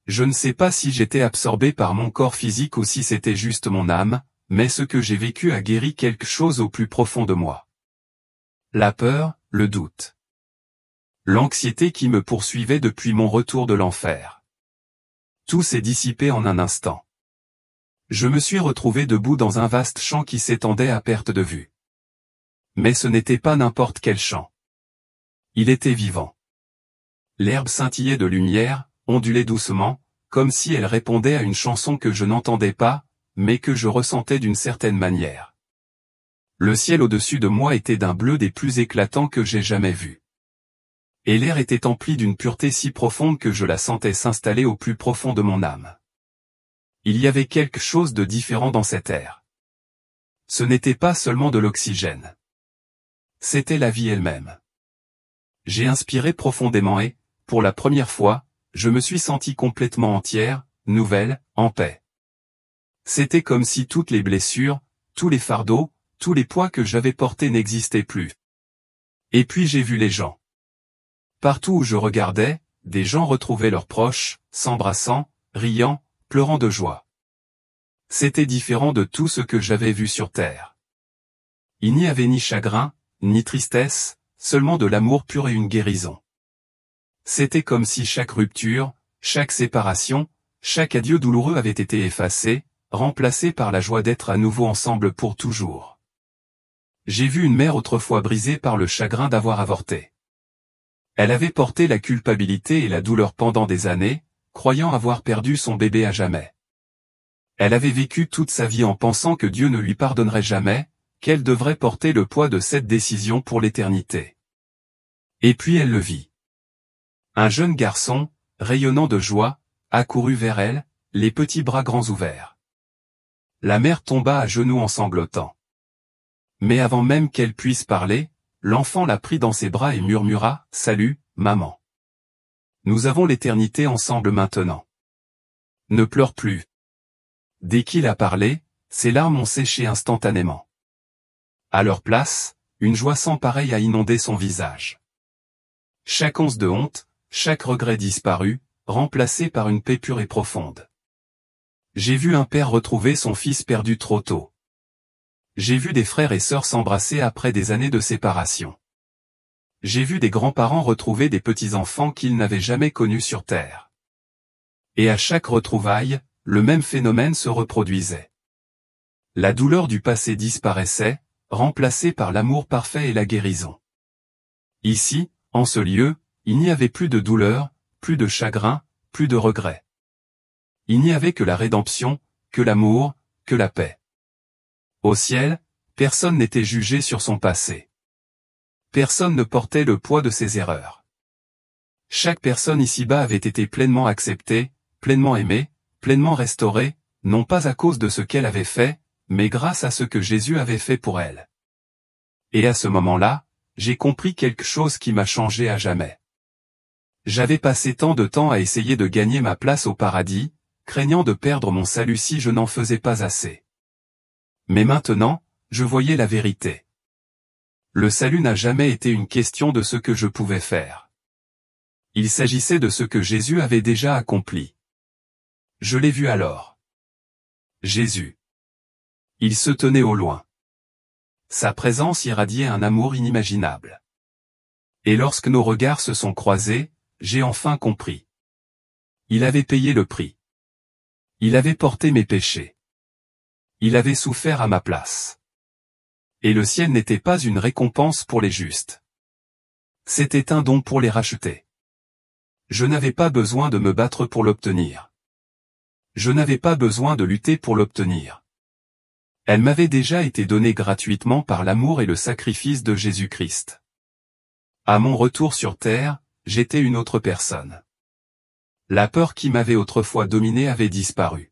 Je ne sais pas si j'étais absorbé par mon corps physique ou si c'était juste mon âme, mais ce que j'ai vécu a guéri quelque chose au plus profond de moi. La peur, le doute. L'anxiété qui me poursuivait depuis mon retour de l'enfer. Tout s'est dissipé en un instant. Je me suis retrouvé debout dans un vaste champ qui s'étendait à perte de vue. Mais ce n'était pas n'importe quel champ. Il était vivant. L'herbe scintillait de lumière, ondulait doucement, comme si elle répondait à une chanson que je n'entendais pas, mais que je ressentais d'une certaine manière. Le ciel au-dessus de moi était d'un bleu des plus éclatants que j'ai jamais vu. Et l'air était empli d'une pureté si profonde que je la sentais s'installer au plus profond de mon âme. Il y avait quelque chose de différent dans cet air. Ce n'était pas seulement de l'oxygène. C'était la vie elle-même. J'ai inspiré profondément et, pour la première fois, je me suis senti complètement entière, nouvelle, en paix. C'était comme si toutes les blessures, tous les fardeaux, tous les poids que j'avais portés n'existaient plus. Et puis j'ai vu les gens. Partout où je regardais, des gens retrouvaient leurs proches, s'embrassant, riant, pleurant de joie. C'était différent de tout ce que j'avais vu sur terre. Il n'y avait ni chagrin, ni tristesse, seulement de l'amour pur et une guérison. C'était comme si chaque rupture, chaque séparation, chaque adieu douloureux avait été effacé, remplacé par la joie d'être à nouveau ensemble pour toujours. J'ai vu une mère autrefois brisée par le chagrin d'avoir avorté. Elle avait porté la culpabilité et la douleur pendant des années, croyant avoir perdu son bébé à jamais. Elle avait vécu toute sa vie en pensant que Dieu ne lui pardonnerait jamais, qu'elle devrait porter le poids de cette décision pour l'éternité. Et puis elle le vit. Un jeune garçon, rayonnant de joie, accourut vers elle, les petits bras grands ouverts. La mère tomba à genoux en sanglotant. Mais avant même qu'elle puisse parler, l'enfant la prit dans ses bras et murmura « Salut, maman. Nous avons l'éternité ensemble maintenant. Ne pleure plus. » Dès qu'il a parlé, ses larmes ont séché instantanément. À leur place, une joie sans pareille a inondé son visage. Chaque once de honte, chaque regret disparu, remplacé par une paix pure et profonde. J'ai vu un père retrouver son fils perdu trop tôt. J'ai vu des frères et sœurs s'embrasser après des années de séparation. J'ai vu des grands-parents retrouver des petits-enfants qu'ils n'avaient jamais connus sur terre. Et à chaque retrouvaille, le même phénomène se reproduisait. La douleur du passé disparaissait, remplacée par l'amour parfait et la guérison. Ici, en ce lieu, il n'y avait plus de douleur, plus de chagrin, plus de regret. Il n'y avait que la rédemption, que l'amour, que la paix. Au ciel, personne n'était jugé sur son passé. Personne ne portait le poids de ses erreurs. Chaque personne ici-bas avait été pleinement acceptée, pleinement aimée, pleinement restaurée, non pas à cause de ce qu'elle avait fait, mais grâce à ce que Jésus avait fait pour elle. Et à ce moment-là, j'ai compris quelque chose qui m'a changé à jamais. J'avais passé tant de temps à essayer de gagner ma place au paradis, craignant de perdre mon salut si je n'en faisais pas assez. Mais maintenant, je voyais la vérité. Le salut n'a jamais été une question de ce que je pouvais faire. Il s'agissait de ce que Jésus avait déjà accompli. Je l'ai vu alors. Jésus. Il se tenait au loin. Sa présence irradiait un amour inimaginable. Et lorsque nos regards se sont croisés, j'ai enfin compris. Il avait payé le prix. Il avait porté mes péchés. Il avait souffert à ma place. Et le ciel n'était pas une récompense pour les justes. C'était un don pour les racheter. Je n'avais pas besoin de me battre pour l'obtenir. Je n'avais pas besoin de lutter pour l'obtenir. Elle m'avait déjà été donnée gratuitement par l'amour et le sacrifice de Jésus-Christ. À mon retour sur terre, j'étais une autre personne. La peur qui m'avait autrefois dominé avait disparu.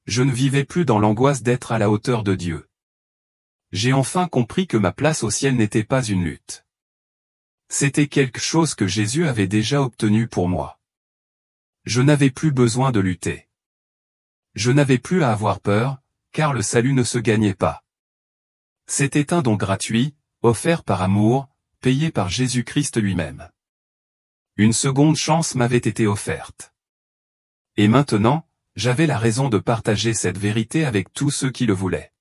Je ne vivais plus dans l'angoisse d'être à la hauteur de Dieu. J'ai enfin compris que ma place au ciel n'était pas une lutte. C'était quelque chose que Jésus avait déjà obtenu pour moi. Je n'avais plus besoin de lutter. Je n'avais plus à avoir peur, car le salut ne se gagnait pas. C'était un don gratuit, offert par amour, payé par Jésus-Christ lui-même. Une seconde chance m'avait été offerte. Et maintenant, j'avais la raison de partager cette vérité avec tous ceux qui le voulaient.